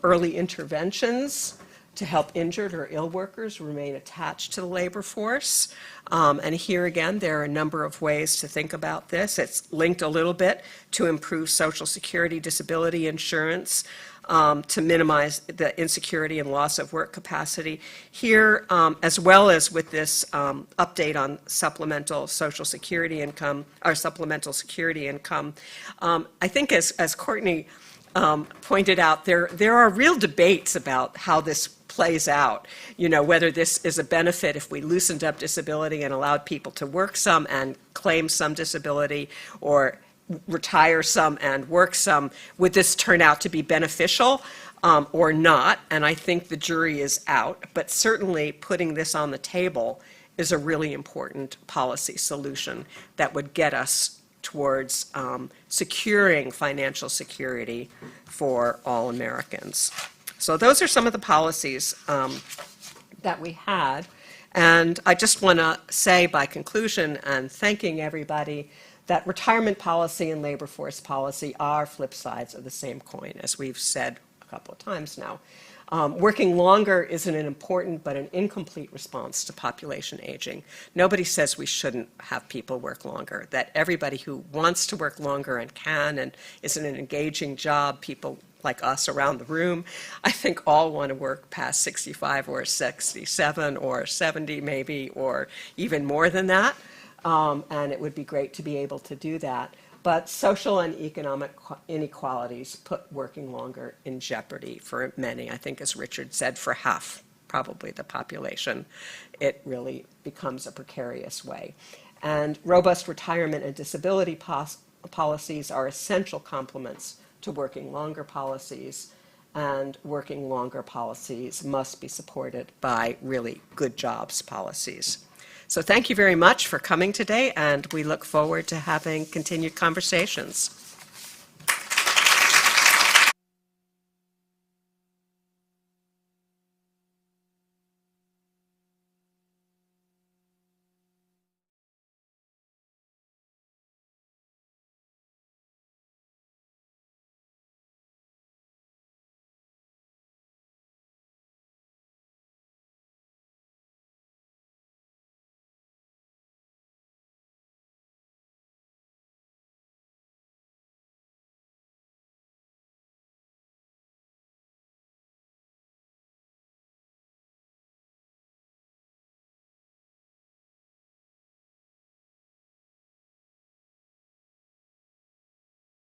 early interventions to help injured or ill workers remain attached to the labor force. And here again, there are a number of ways to think about this. It's linked a little bit to improve Social Security disability insurance, to minimize the insecurity and loss of work capacity. Here, as well as with this update on supplemental Social Security income, or supplemental security income, I think as Courtney pointed out, there are real debates about how this plays out, whether this is a benefit if we loosened up disability and allowed people to work some and claim some disability, or retire some and work some. Would this turn out to be beneficial or not? And I think the jury is out, but certainly putting this on the table is a really important policy solution that would get us towards securing financial security for all Americans. So those are some of the policies that we had. And I just want to say by conclusion, and thanking everybody, that retirement policy and labor force policy are flip sides of the same coin, as we've said a couple of times now. Working longer isn't an important but an incomplete response to population aging. Nobody says we shouldn't have people work longer, that everybody who wants to work longer and can and is in an engaging job, people like us around the room, I think all want to work past 65 or 67 or 70 maybe, or even more than that. And it would be great to be able to do that. But social and economic inequalities put working longer in jeopardy for many. I think, as Richard said, for half, probably, the population, it really becomes a precarious way. And robust retirement and disability policies are essential complements to working longer policies, and working longer policies must be supported by really good jobs policies. So thank you very much for coming today, and we look forward to having continued conversations.